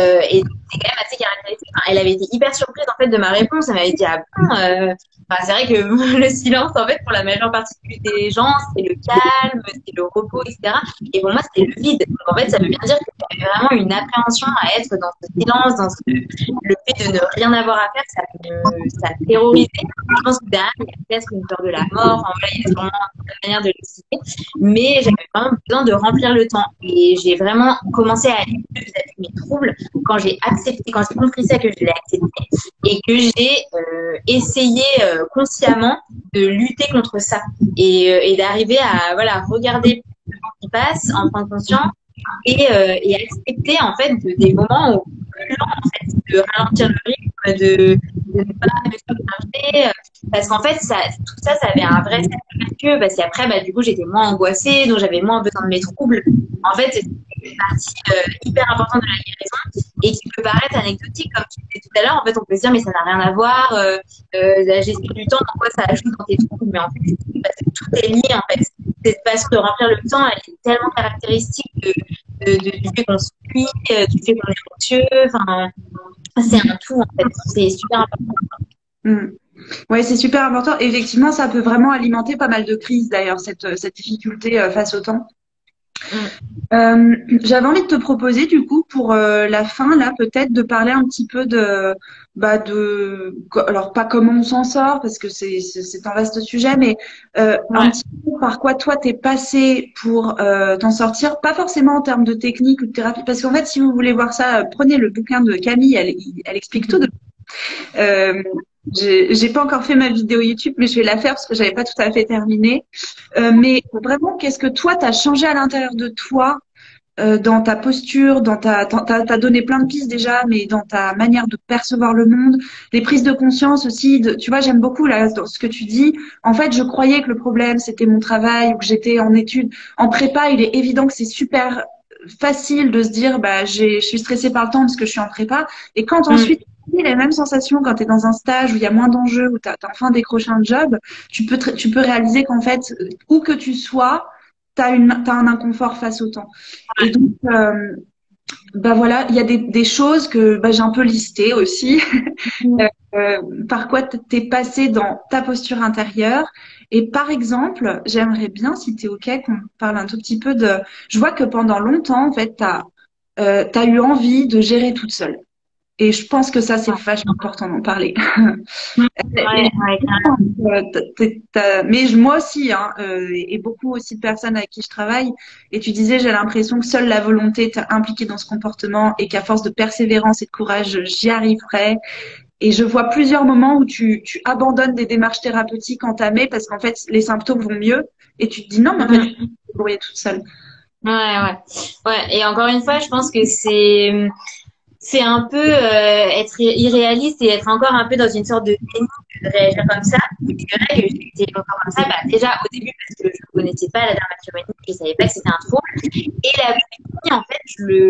c'est quand même assez caractéristique. Enfin, elle avait été hyper surprise en fait de ma réponse. Elle m'avait dit ah bon. Enfin, c'est vrai que le silence en fait pour la majeure partie des gens c'est le calme, c'est le repos, etc. Et pour moi c'était le vide. Donc en fait ça veut bien dire que j'avais vraiment une appréhension à être dans ce silence, le fait de ne rien avoir à faire, ça me terrorisait. Je pense que derrière il y a peut-être une peur de la mort. Enfin voilà, il y a sûrement une manière de l'expliquer. Mais j'avais vraiment besoin de remplir le temps. Et j'ai vraiment commencé à aller mieux vis-à-vis de mes troubles quand j'ai accepté, quand j'ai compris ça, que je l'ai accepté et que j'ai essayé consciemment de lutter contre ça et d'arriver à voilà regarder le temps qui passe en prendre conscience et accepter en fait des moments plus lents en fait, de ralentir le rythme, de ne pas me submerger parce qu'en fait tout ça avait un vrai cercle vertueux parce qu'après bah, du coup j'étais moins angoissée donc j'avais moins besoin de mes troubles. En fait c'est une partie hyper importante de la guérison et qui peut paraître anecdotique comme tu disais tout à l'heure. En fait on peut se dire mais ça n'a rien à voir la gestion du temps, pourquoi ça ajoute dans tes troubles, mais en fait parce que tout est lié en fait. Cette façon de remplir le temps elle est tellement caractéristique du fait qu'on suit, du fait qu'on est anxieux, enfin c'est un tout en fait, c'est super important. Oui, c'est super important. Et effectivement, ça peut vraiment alimenter pas mal de crises d'ailleurs, cette difficulté face au temps. Mm. J'avais envie de te proposer du coup pour la fin là peut-être de parler un petit peu alors pas comment on s'en sort parce que c'est un vaste sujet mais un Ouais. petit peu par quoi toi t'es passé pour t'en sortir, pas forcément en termes de technique ou de thérapie parce qu'en fait si vous voulez voir ça prenez le bouquin de Camille, elle explique tout. euh, j'ai pas encore fait ma vidéo YouTube, mais je vais la faire parce que j'avais pas tout à fait terminé. Mais vraiment, qu'est-ce que toi, t'as changé à l'intérieur de toi, dans ta posture, t'as donné plein de pistes déjà, mais dans ta manière de percevoir le monde, les prises de conscience aussi. Tu vois, j'aime beaucoup là dans ce que tu dis. En fait, je croyais que le problème c'était mon travail ou que j'étais en études, en prépa. Il est évident que c'est super facile de se dire, bah, je suis stressée par le temps parce que je suis en prépa. Et quand Mm. ensuite les mêmes sensations quand tu es dans un stage où il y a moins d'enjeux, où tu as enfin décroché un job, tu peux réaliser qu'en fait, où que tu sois, t'as un inconfort face au temps. Et donc, bah voilà, il y a des choses que bah, j'ai un peu listées aussi, Mm. par quoi t'es passé dans ta posture intérieure. Et par exemple, j'aimerais bien, si t'es OK, qu'on parle un tout petit peu de... Je vois que pendant longtemps, en fait, t'as eu envie de gérer toute seule. Et je pense que ça, c'est vachement important d'en parler. Mm. Mais, Ouais, ouais, carrément. mais moi aussi, hein, et beaucoup aussi de personnes avec qui je travaille, et tu disais, j'ai l'impression que seule la volonté t'a impliquée dans ce comportement et qu'à force de persévérance et de courage, j'y arriverai. Et je vois plusieurs moments où tu abandonnes des démarches thérapeutiques entamées parce qu'en fait, les symptômes vont mieux et tu te dis non, mais en fait, je vais Mm. me débrouiller toute seule. Ouais, ouais. Ouais. Et encore une fois, je pense que c'est un peu être irréaliste et être encore un peu dans une sorte de déni de réagir comme ça. Et c'est vrai que j'étais encore comme ça, bah, déjà au début parce que je ne connaissais pas la dermatomanie, je ne savais pas que c'était un trouble. Et la boulimie, en fait,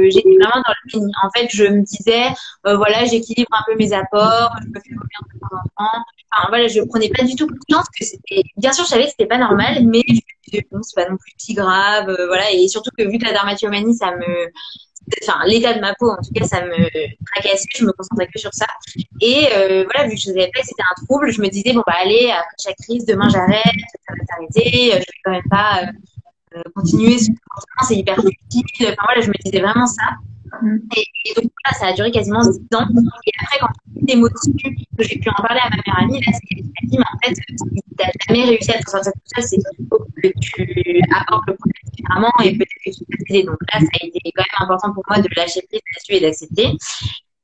j'étais vraiment dans le déni. En fait, je me disais, voilà, j'équilibre un peu mes apports, je me fais combien de temps en temps. Enfin, voilà, je prenais pas du tout conscience que c'était. Bien sûr, je savais que c'était pas normal, mais je me disais, bon, c'est pas non plus si grave, voilà. Et surtout que vu que la dermatomanie, enfin, l'état de ma peau, en tout cas, ça me tracassait, je me concentrais que sur ça. Et voilà, vu que je savais pas que c'était un trouble, je me disais, bon, bah, allez, après chaque crise, demain j'arrête, ça va s'arrêter, je vais quand même pas continuer ce comportement, c'est hyper futile. Enfin, voilà, je me disais vraiment ça. Mm. Et donc, là, ça a duré quasiment 10 ans. Et après, quand j'ai des mots dessus, que j'ai pu en parler à ma meilleure amie, là, c'est qu'elle m'a dit, mais en fait, si t'as jamais réussi à te sortir tout seul, c'est qu'il faut que tu abordes le problème différemment et peut-être que tu peux t'aider. Donc là, ça a été quand même important pour moi de lâcher prise là-dessus et d'accepter.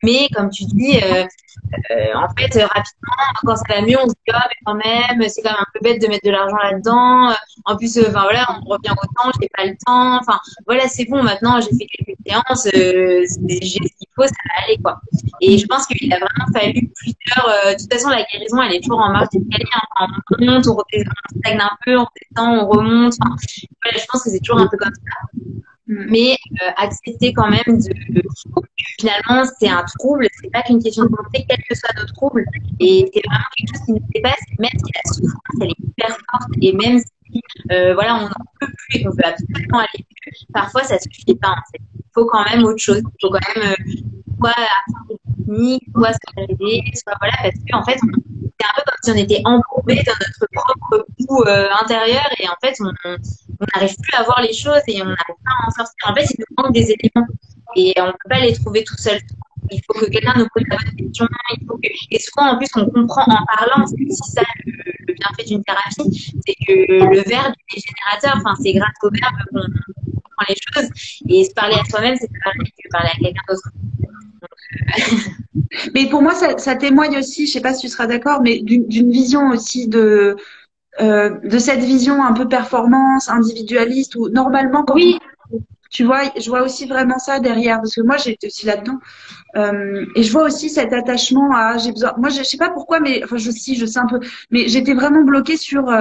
Mais comme tu dis, en fait, rapidement, quand ça va mieux, on se dit, ah, mais quand même, c'est quand même un peu bête de mettre de l'argent là-dedans. En plus, enfin voilà, on revient au temps, j'ai pas le temps. Enfin, voilà, c'est bon, maintenant, j'ai fait quelques séances, j'ai ce qu'il faut, ça va aller, quoi. Et je pense qu'il a vraiment fallu plusieurs. De toute façon, la guérison, elle est toujours en marche d'escalier. Hein. Enfin, on monte, on redescend, on stagne un peu, on descend, on remonte. Enfin, voilà, je pense que c'est toujours un peu comme ça. Mm. Mais accepter quand même finalement c'est un trouble, c'est pas qu'une question de volonté, quel que soit nos troubles, et c'est vraiment quelque chose qui nous dépasse, même si la souffrance elle est hyper forte, et même si voilà on n'en peut plus et qu'on veut absolument aller mieux, parfois ça suffit pas en fait. Il faut quand même autre chose, il faut quand même soit apprendre des techniques, soit se faire aider, soit voilà, parce que en fait c'est un peu comme si on était embourbé dans notre propre boue intérieur et en fait on n'arrive plus à voir les choses et on n'arrive pas à en sortir. En fait, il nous manque des éléments et on ne peut pas les trouver tout seul. Il faut que quelqu'un nous pose la bonne question. Et souvent, en plus, on comprend en parlant, c'est aussi ça le bienfait d'une thérapie, c'est que le verbe est générateur. Enfin, c'est grâce au verbe qu'on comprend les choses. Et se parler à soi-même, c'est pareil que parler à quelqu'un d'autre. Mais pour moi, ça témoigne aussi, je sais pas si tu seras d'accord, mais d'une vision aussi de cette vision un peu performance, individualiste, où normalement, quand on, Oui, tu vois, je vois aussi vraiment ça derrière, parce que moi, j'étais aussi là-dedans. Et je vois aussi cet attachement à, j'ai besoin, moi, je sais pas pourquoi, mais, enfin, je sais un peu, mais j'étais vraiment bloquée sur,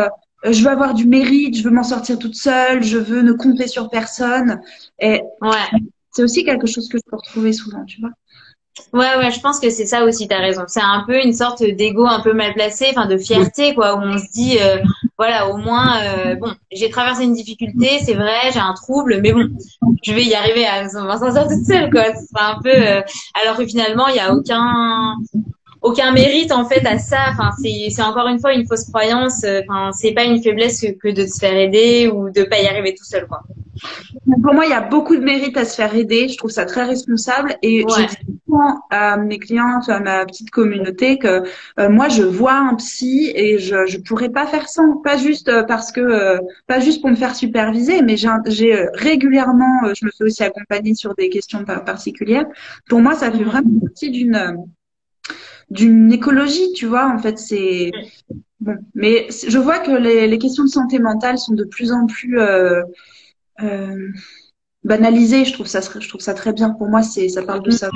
je veux avoir du mérite, je veux m'en sortir toute seule, je veux ne compter sur personne. Et ouais. c'est aussi quelque chose que je peux retrouver souvent, tu vois. Ouais, ouais, je pense que c'est ça aussi, t'as raison. C'est un peu une sorte d'ego un peu mal placé, enfin de fierté, quoi, où on se dit, voilà, au moins, bon, j'ai traversé une difficulté, c'est vrai, j'ai un trouble, mais bon, je vais y arriver à s'en sortir toute seule, quoi. Ce sera un peu, alors que finalement, il y a aucun, aucun mérite en fait à ça. Enfin, c'est encore une fois une fausse croyance. Enfin, c'est pas une faiblesse que de se faire aider ou de pas y arriver tout seul, quoi. Pour moi, il y a beaucoup de mérite à se faire aider. Je trouve ça très responsable et je Ouais. dis souvent à mes clients, à ma petite communauté que moi, je vois un psy et je pourrais pas faire sans. Pas juste parce que, pas juste pour me faire superviser, mais j'ai régulièrement, je me fais aussi accompagner sur des questions particulières. Pour moi, ça fait vraiment partie d'une écologie, tu vois. En fait, c'est bon. Mais je vois que les questions de santé mentale sont de plus en plus euh, banalisé. Je trouve ça très bien. Pour moi, ça parle de ça.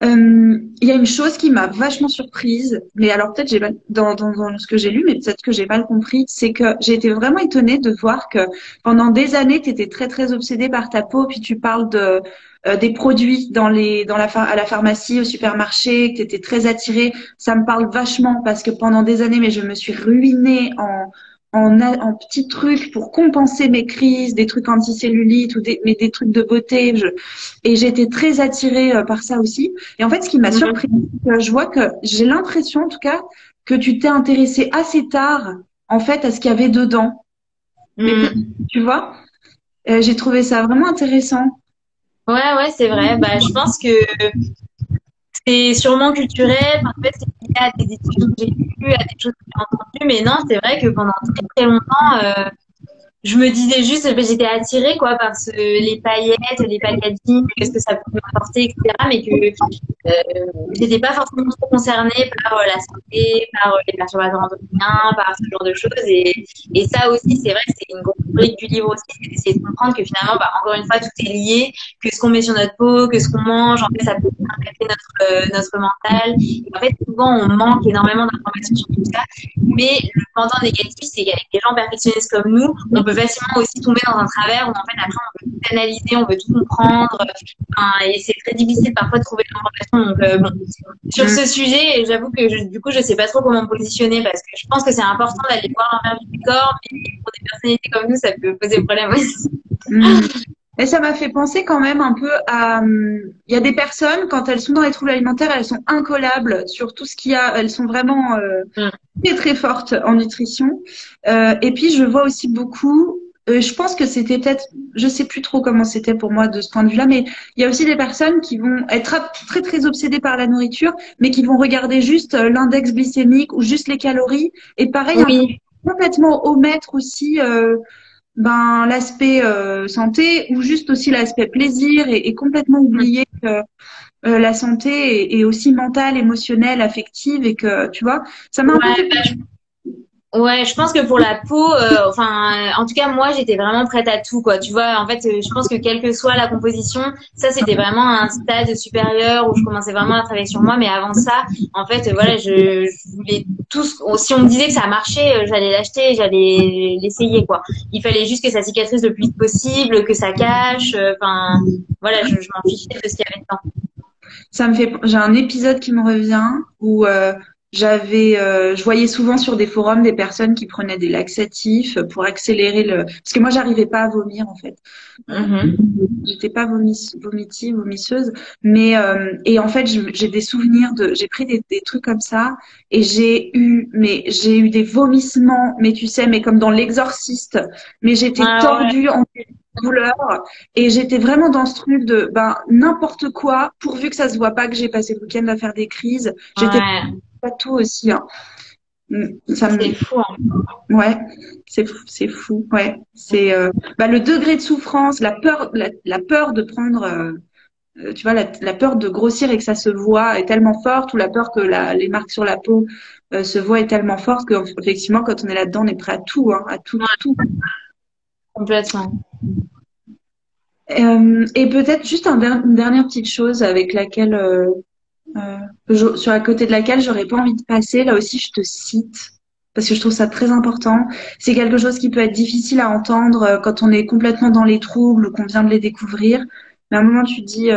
Il y a une chose qui m'a vachement surprise, mais alors peut-être j'ai mal, dans ce que j'ai lu, mais peut-être que j'ai mal compris, c'est que j'ai été vraiment étonnée de voir que pendant des années, tu étais très très obsédée par ta peau, puis tu parles des produits à la pharmacie, au supermarché, que tu étais très attirée. Ça me parle vachement parce que pendant des années, mais je me suis ruinée en petits trucs pour compenser mes crises, des trucs anticellulites mais des trucs de beauté. Et j'ai été très attirée par ça aussi. Et en fait, ce qui m'a surpris, c'est que je vois que j'ai l'impression, en tout cas, que tu t'es intéressée assez tard, en fait, à ce qu'il y avait dedans. Mais tu vois, j'ai trouvé ça vraiment intéressant. Ouais, c'est vrai. Bah, je pense que c'est sûrement culturel. En fait, c'est lié à des études que j'ai lues, à des choses que j'ai entendues. Mais non, c'est vrai que pendant très très longtemps, je me disais juste, j'étais attirée quoi par les paillettes, les packaging, qu'est-ce que ça pouvait m'apporter, etc. Mais que j'étais pas forcément trop concernée par la santé, par les perturbateurs endocriniens, par ce genre de choses. Et ça aussi, c'est vrai que c'est une grosse brique du livre aussi, c'est d'essayer de comprendre que finalement, bah, encore une fois, tout est lié, que ce qu'on met sur notre peau, que ce qu'on mange, en fait, ça peut impacter notre mental. Et en fait, souvent, on manque énormément d'informations sur tout ça. Mais le pendant négatif, c'est qu'avec des gens perfectionnistes comme nous, on peut facilement aussi tomber dans un travers où en fait après on veut tout analyser, on veut tout comprendre, et c'est très difficile parfois de trouver l'information. Donc bon, sur ce sujet, j'avoue que du coup je sais pas trop comment me positionner parce que je pense que c'est important d'aller voir l'envers du décor, mais pour des personnalités comme nous, ça peut poser problème aussi. Et ça m'a fait penser quand même un peu à, il y a des personnes, quand elles sont dans les troubles alimentaires, elles sont incollables sur tout ce qu'il y a, elles sont vraiment très très fortes en nutrition. Et puis je vois aussi beaucoup, je pense que c'était peut-être, je sais plus trop comment c'était pour moi de ce point de vue-là, mais il y a aussi des personnes qui vont être très très obsédées par la nourriture, mais qui vont regarder juste l'index glycémique ou juste les calories. Et pareil, Oui, complètement omettre aussi ben l'aspect santé ou juste aussi l'aspect plaisir et complètement oublier que la santé est aussi mentale, émotionnelle, affective et que tu vois, ça m'a un peu fait. ouais, ouais, je pense que pour la peau, enfin, en tout cas, moi, j'étais vraiment prête à tout, quoi. Tu vois, en fait, je pense que quelle que soit la composition, ça, c'était vraiment un stade supérieur où je commençais vraiment à travailler sur moi. Mais avant ça, en fait, voilà, je voulais tout. Si on me disait que ça marchait, j'allais l'acheter, j'allais l'essayer, quoi. Il fallait juste que ça cicatrise le plus vite possible, que ça cache. Enfin, voilà, je m'en fichais de ce qu'il y avait dedans. J'ai un épisode qui me revient où je voyais souvent sur des forums des personnes qui prenaient des laxatifs pour accélérer parce que moi j'arrivais pas à vomir en fait. J'étais pas vomisseuse, mais et en fait j'ai des souvenirs j'ai pris des trucs comme ça et j'ai eu des vomissements, mais tu sais, mais comme dans L'Exorciste, mais j'étais Ah ouais. tordue en douleur et j'étais vraiment dans ce truc de ben n'importe quoi pourvu que ça se voit pas que j'ai passé le week-end à faire des crises. J'étais Ouais, pas tout aussi, hein. Ça me c'est fou, hein. Ouais, c'est fou. Ouais, c'est bah, le degré de souffrance, la peur de prendre, tu vois, la peur de grossir et que ça se voit est tellement forte, ou la peur que les marques sur la peau se voient est tellement forte qu'effectivement, quand on est là-dedans, on est prêt à tout, hein, à tout, tout, tout. Complètement. Et peut-être juste une dernière petite chose avec laquelle, sur la côté de laquelle j'aurais pas envie de passer. Là aussi, je te cite parce que je trouve ça très important. C'est quelque chose qui peut être difficile à entendre quand on est complètement dans les troubles ou qu'on vient de les découvrir. Mais à un moment, tu dis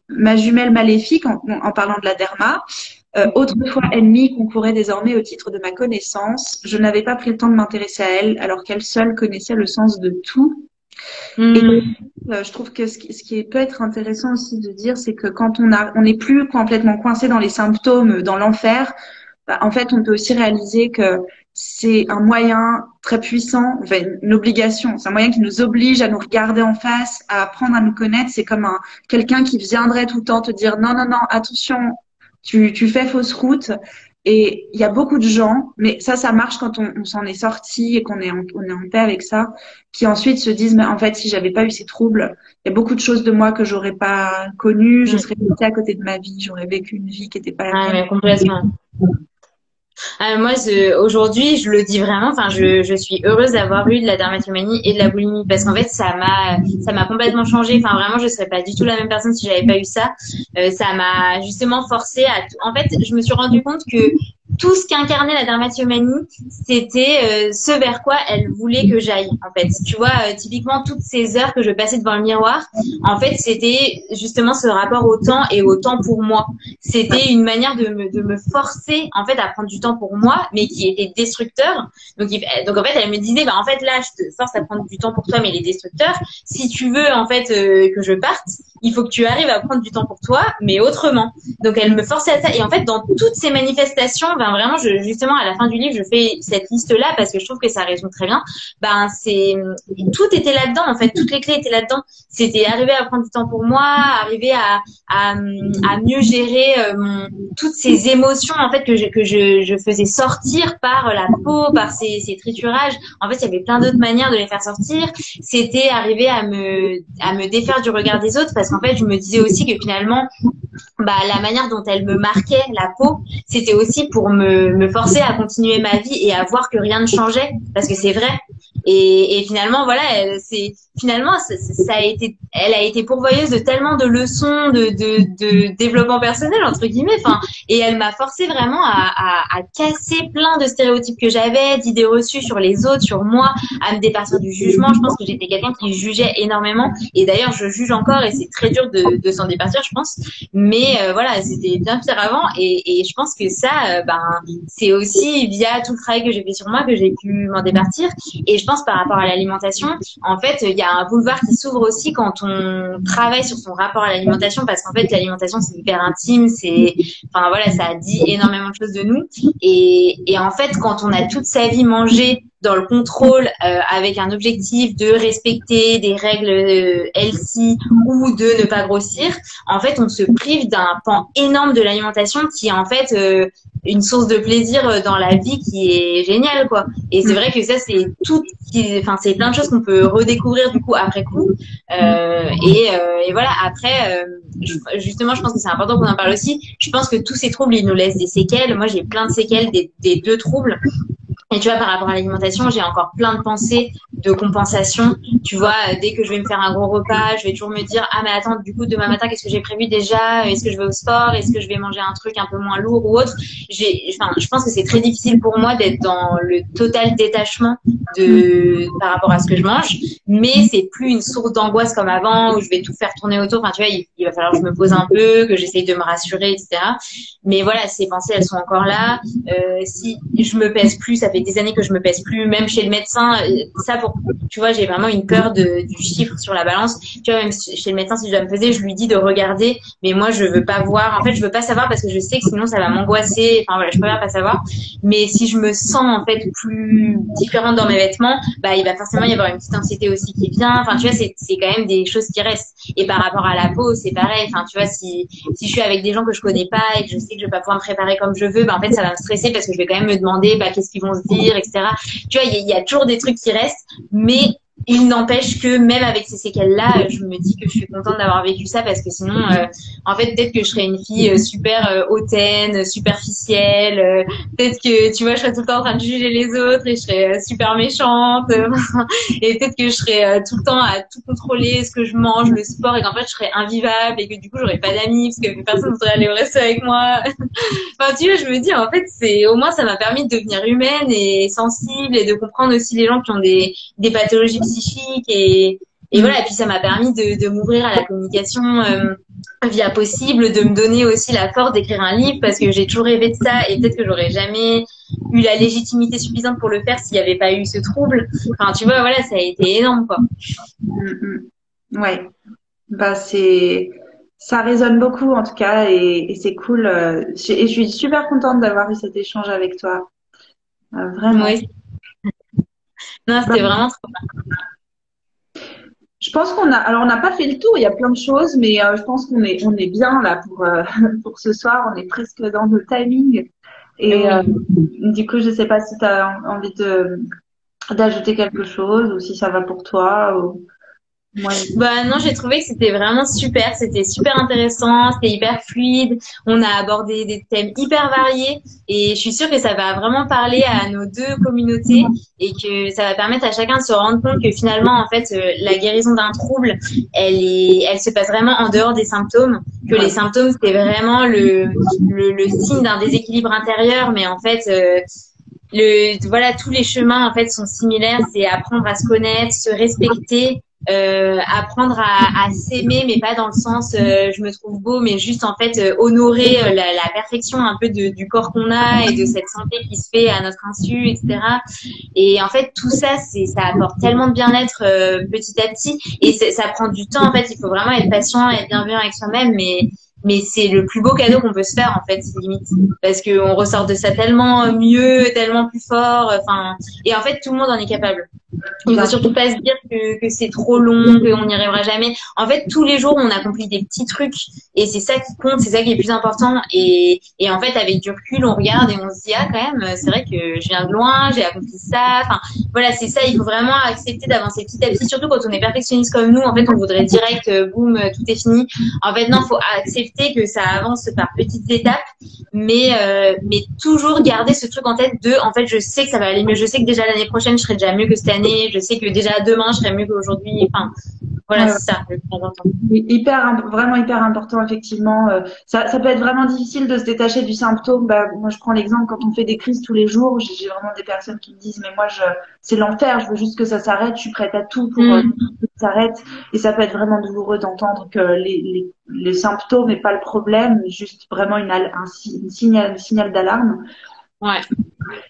ma jumelle maléfique en parlant de la derma. Autrefois ennemie concourait désormais au titre de ma connaissance. Je n'avais pas pris le temps de m'intéresser à elle alors qu'elle seule connaissait le sens de tout. Et Hmm. je trouve que ce qui peut être intéressant aussi de dire, c'est que quand on n'est plus complètement coincé dans les symptômes, dans l'enfer, bah, en fait, on peut aussi réaliser que c'est un moyen très puissant, enfin une obligation. C'est un moyen qui nous oblige à nous regarder en face, à apprendre à nous connaître. C'est comme quelqu'un qui viendrait tout le temps te dire non, non, non, attention, tu fais fausse route. Et il y a beaucoup de gens, mais ça marche quand on s'en est sorti et on est en paix avec ça, qui ensuite se disent, mais en fait, si j'avais pas eu ces troubles, il y a beaucoup de choses de moi que j'aurais pas connues, je Hmm. serais restée à côté de ma vie, j'aurais vécu une vie qui n'était pas la Ah, mienne. mais complètement. Moi, aujourd'hui, je le dis vraiment. Enfin, je suis heureuse d'avoir eu de la dermatomanie et de la boulimie parce qu'en fait, ça m'a complètement changé. Enfin, vraiment, je serais pas du tout la même personne si j'avais pas eu ça. Ça m'a justement forcé à. En fait, je me suis rendu compte que tout ce qu'incarnait la dermatomanie, c'était ce vers quoi elle voulait que j'aille. En fait, tu vois, typiquement toutes ces heures que je passais devant le miroir, en fait, c'était justement ce rapport au temps et au temps pour moi. C'était une manière de me forcer en fait à prendre du temps pour moi, mais qui était destructeur. Donc en fait, elle me disait, bah en fait là, je te force à prendre du temps pour toi, mais il est destructeur. Si tu veux en fait que je parte, il faut que tu arrives à prendre du temps pour toi, mais autrement. Donc elle me forçait à ça. Et en fait, dans toutes ces manifestations, ben vraiment, justement à la fin du livre, je fais cette liste-là parce que je trouve que ça résume très bien. Ben c'est tout était là-dedans en fait, toutes les clés étaient là-dedans. C'était arriver à prendre du temps pour moi, arriver à mieux gérer toutes ces émotions en fait je faisais sortir par la peau, par ces triturages. En fait, il y avait plein d'autres manières de les faire sortir. C'était arriver à me défaire du regard des autres parce qu'en fait, je me disais aussi que finalement, bah, la manière dont elle me marquait la peau, c'était aussi pour me forcer à continuer ma vie et à voir que rien ne changeait parce que c'est vrai. Et finalement, voilà, elle a été pourvoyeuse de tellement de leçons de développement personnel entre guillemets. Enfin, et elle m'a forcé vraiment à casser plein de stéréotypes que j'avais, d'idées reçues sur les autres, sur moi, à me départir du jugement. Je pense que j'étais quelqu'un qui jugeait énormément. Et d'ailleurs, je juge encore et c'est très dur de s'en départir, je pense. Mais voilà, c'était bien pire avant. Et je pense que ça, ben, c'est aussi via tout le travail que j'ai fait sur moi que j'ai pu m'en départir. Et je pense par rapport à l'alimentation, en fait, il y a un boulevard qui s'ouvre aussi quand on travaille sur son rapport à l'alimentation, parce qu'en fait, l'alimentation, c'est hyper intime, enfin voilà, ça dit énormément de choses de nous. Et en fait, quand on a toute sa vie mangé dans le contrôle, avec un objectif de respecter des règles healthy ou de ne pas grossir, en fait, on se prive d'un pan énorme de l'alimentation qui est en fait une source de plaisir dans la vie qui est géniale, quoi. Et c'est vrai que ça, enfin, c'est plein de choses qu'on peut redécouvrir du coup après coup. Et voilà, après, justement, je pense que c'est important qu'on en parle aussi. Je pense que tous ces troubles, ils nous laissent des séquelles. Moi, j'ai plein de séquelles des deux troubles. Et tu vois, par rapport à l'alimentation, j'ai encore plein de pensées de compensation. Tu vois, dès que je vais me faire un gros repas, je vais toujours me dire, ah mais attends, du coup, demain matin, qu'est-ce que j'ai prévu déjà? Est-ce que je vais au sport? Est-ce que je vais manger un truc un peu moins lourd ou autre? Enfin, je pense que c'est très difficile pour moi d'être dans le total détachement par rapport à ce que je mange. Mais c'est plus une source d'angoisse comme avant où je vais tout faire tourner autour. Enfin, tu vois, il va falloir que je me pose un peu, que j'essaye de me rassurer, etc. Mais voilà, ces pensées, elles sont encore là. Si je me pèse plus, ça fait des années que je me pèse plus, même chez le médecin. Tu vois, j'ai vraiment une peur du chiffre sur la balance. Tu vois, même chez le médecin, si je dois me peser, je lui dis de regarder, mais moi, je veux pas voir. En fait, je veux pas savoir parce que je sais que sinon, ça va m'angoisser. Enfin voilà, je préfère pas savoir. Mais si je me sens en fait plus différente dans mes vêtements, bah, il va forcément y avoir une petite anxiété aussi qui vient. Enfin, tu vois, c'est quand même des choses qui restent. Et par rapport à la peau, c'est pareil. Enfin, tu vois, si je suis avec des gens que je connais pas et que je sais que je vais pas pouvoir me préparer comme je veux, bah en fait, ça va me stresser parce que je vais quand même me demander, bah, qu'est-ce qu'ils vont se dire, etc. Tu vois, il y a toujours des trucs qui restent, mais il n'empêche que même avec ces séquelles-là, je me dis que je suis contente d'avoir vécu ça parce que sinon, en fait, peut-être que je serais une fille super hautaine, superficielle. Peut-être que, tu vois, je serais tout le temps en train de juger les autres et je serais super méchante. Et peut-être que je serais tout le temps à tout contrôler, ce que je mange, le sport, et qu'en fait, je serais invivable et que du coup, j'aurais pas d'amis parce que personne ne voudrait aller au resto avec moi. Enfin, tu vois, je me dis, en fait, au moins, ça m'a permis de devenir humaine et sensible et de comprendre aussi les gens qui ont des pathologies psychiques et voilà. Et puis, ça m'a permis de m'ouvrir à la communication, via possible, de me donner aussi la force d'écrire un livre parce que j'ai toujours rêvé de ça et peut-être que j'aurais jamais eu la légitimité suffisante pour le faire s'il n'y avait pas eu ce trouble. Enfin, tu vois, voilà, ça a été énorme, quoi. Ouais, bah ça résonne beaucoup en tout cas et c'est cool. Et je suis super contente d'avoir eu cet échange avec toi, vraiment. Oui. Non, Bah, c'était vraiment trop. je pense alors on n'a pas fait le tour. Il y a plein de choses, mais je pense on est bien là pour pour ce soir. On est presque dans le timing. Et Oui. du coup, je sais pas si tu as envie d'ajouter quelque chose ou si ça va pour toi. Moi, Bah non, j'ai trouvé que c'était vraiment super, c'était super intéressant, c'était hyper fluide, on a abordé des thèmes hyper variés et je suis sûre que ça va vraiment parler à nos deux communautés et que ça va permettre à chacun de se rendre compte que finalement, en fait, la guérison d'un trouble, elle se passe vraiment en dehors des symptômes, que les symptômes, c'est vraiment le signe d'un déséquilibre intérieur, mais en fait, voilà, tous les chemins en fait sont similaires. C'est apprendre à se connaître, se respecter, apprendre à s'aimer, mais pas dans le sens je me trouve beau, mais juste en fait honorer la perfection un peu du corps qu'on a et de cette santé qui se fait à notre insu, etc. Et en fait tout ça, ça apporte tellement de bien-être petit à petit, et ça prend du temps en fait. Il faut vraiment être patient et être bienveillant avec soi-même, mais c'est le plus beau cadeau qu'on peut se faire en fait, limite, parce qu'on ressort de ça tellement mieux, tellement plus fort, enfin, et en fait tout le monde en est capable. Il faut surtout pas se dire que c'est trop long, qu'on n'y arrivera jamais. En fait, tous les jours, on accomplit des petits trucs et c'est ça qui compte, c'est ça qui est plus important. Et en fait, avec du recul, on regarde et on se dit, ah, quand même, c'est vrai que je viens de loin, j'ai accompli ça. Enfin, voilà, c'est ça. Il faut vraiment accepter d'avancer petit à petit, surtout quand on est perfectionniste comme nous. En fait, on voudrait direct, boum, tout est fini. En fait, non, faut accepter que ça avance par petites étapes, mais toujours garder ce truc en tête de, en fait, je sais que ça va aller mieux. Je sais que déjà l'année prochaine, je serai déjà mieux que cette année. Je sais que déjà demain, je serai mieux qu'aujourd'hui. Enfin, voilà, ouais, c'est ça le plus important. vraiment hyper important, effectivement. Ça peut être vraiment difficile de se détacher du symptôme. Bah, moi, je prends l'exemple quand on fait des crises tous les jours. J'ai vraiment des personnes qui me disent, mais moi, c'est l'enfer. Je veux juste que ça s'arrête. Je suis prête à tout pour que ça s'arrête. Et ça peut être vraiment douloureux d'entendre que les symptômes n'est pas le problème, juste vraiment un signal d'alarme. Ouais.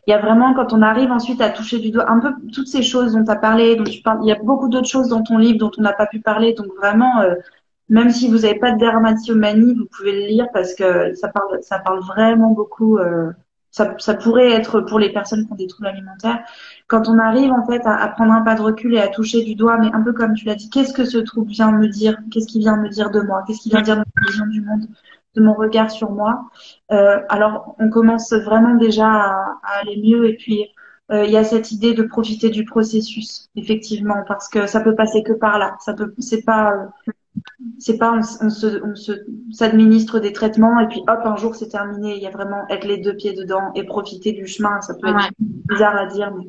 Il y a vraiment, quand on arrive ensuite à toucher du doigt un peu toutes ces choses dont tu as parlé, dont tu parles, il y a beaucoup d'autres choses dans ton livre dont on n'a pas pu parler. Donc vraiment, même si vous n'avez pas de dermatillomanie, vous pouvez le lire parce que ça parle vraiment beaucoup. Ça pourrait être pour les personnes qui ont des troubles alimentaires. Quand on arrive en fait à prendre un pas de recul et à toucher du doigt, mais un peu comme tu l'as dit, qu'est-ce que ce trouble vient me dire? Qu'est-ce qu'il vient me dire de moi? Qu'est-ce qu'il vient dire de ma vision du monde, de mon regard sur moi? Alors, on commence vraiment déjà à aller mieux. Et puis, il y a cette idée de profiter du processus, effectivement, parce que ça peut passer que par là. C'est pas, s'administre des traitements et puis hop, un jour c'est terminé. Il y a vraiment être les deux pieds dedans et profiter du chemin. Ça peut être Ouais. bizarre à dire, mais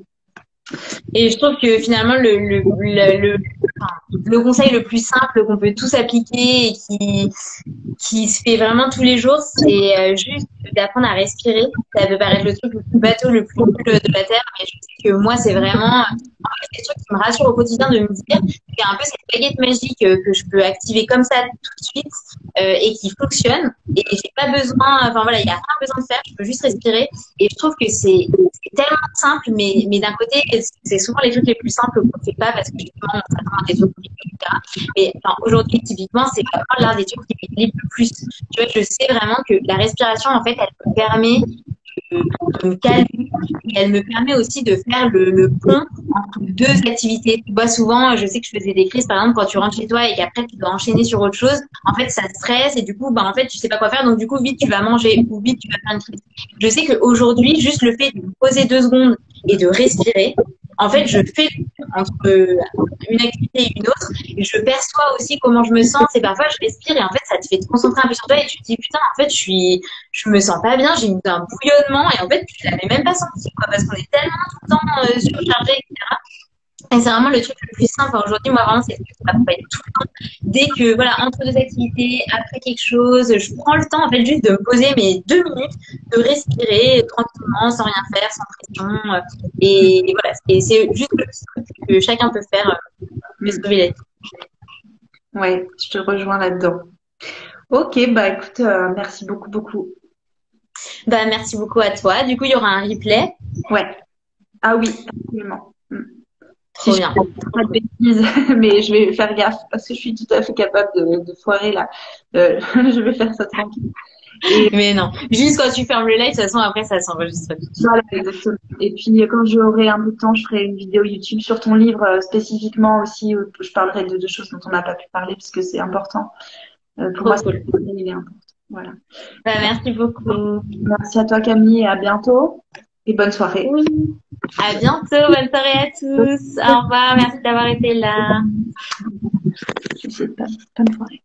Et je trouve que finalement, le conseil le plus simple qu'on peut tous appliquer et qui se fait vraiment tous les jours, c'est juste d'apprendre à respirer. Ça peut paraître le truc le plus bateau, le plus nul de la Terre, mais je sais que moi, c'est vraiment des trucs qui me rassurent au quotidien de me dire qu'il y a un peu cette baguette magique que je peux activer comme ça tout de suite et qui fonctionne. Et j'ai pas besoin, enfin voilà, il n'y a rien besoin de faire, je peux juste respirer. Et je trouve que c'est tellement simple, mais d'un côté, c'est souvent les trucs les plus simples qu'on ne fait pas parce que justement, on s'attend à des trucs compliqués, etc. Mais enfin, aujourd'hui, typiquement, c'est vraiment l'un des trucs qui m'équilibre le plus. Tu vois, je sais vraiment que la respiration, en fait, elle me permet de me calmer et elle me permet aussi de faire le pont entre deux activités. Tu vois, souvent, je sais que je faisais des crises, par exemple, quand tu rentres chez toi et qu'après tu dois enchaîner sur autre chose, en fait, ça stresse et du coup, bah, en fait, tu sais pas quoi faire, donc du coup, vite, tu vas manger ou vite, tu vas faire une crise. Je sais qu'aujourd'hui, juste le fait de me poser 2 secondes et de respirer, en fait, je fais entre une activité et une autre, et je perçois aussi comment je me sens. Et parfois, je respire et en fait, ça te fait te concentrer un peu sur toi et tu te dis, putain, en fait, je me sens pas bien, j'ai eu un bouillonnement et en fait, tu l'avais même pas senti, quoi, parce qu'on est tellement tout le temps surchargé, etc. Et c'est vraiment le truc le plus simple. Aujourd'hui, moi, vraiment, c'est le truc qui m'accompagne tout le temps. Dès que, voilà, entre deux activités, après quelque chose, je prends le temps, en fait, juste de me poser mes 2 minutes, de respirer tranquillement, sans rien faire, sans pression. Et voilà, c'est juste le petit truc que chacun peut faire pour sauver la vie. ouais, je te rejoins là-dedans. Ok, bah écoute, merci beaucoup, beaucoup. Bah, merci beaucoup à toi. Du coup, il y aura un replay. Ouais. Ah oui, absolument. Si Trop je bien. fais pas de bêtises, mais je vais faire gaffe parce que je suis tout à fait capable de foirer là. Je vais faire ça tranquille. Et Mais non. Juste quand tu fermes le live, de toute façon, après, ça s'enregistre tout de suite. voilà, exactement. Et puis quand j'aurai un peu de temps, je ferai une vidéo YouTube sur ton livre spécifiquement aussi où je parlerai de choses dont on n'a pas pu parler parce que c'est important. Pour moi, Trop cool. il est important. Voilà. Bah, merci beaucoup. Merci à toi Camille et à bientôt et bonne soirée. Oui. À bientôt. Bonne soirée à tous. Au revoir. Merci d'avoir été là. Je sais pas, bonne soirée.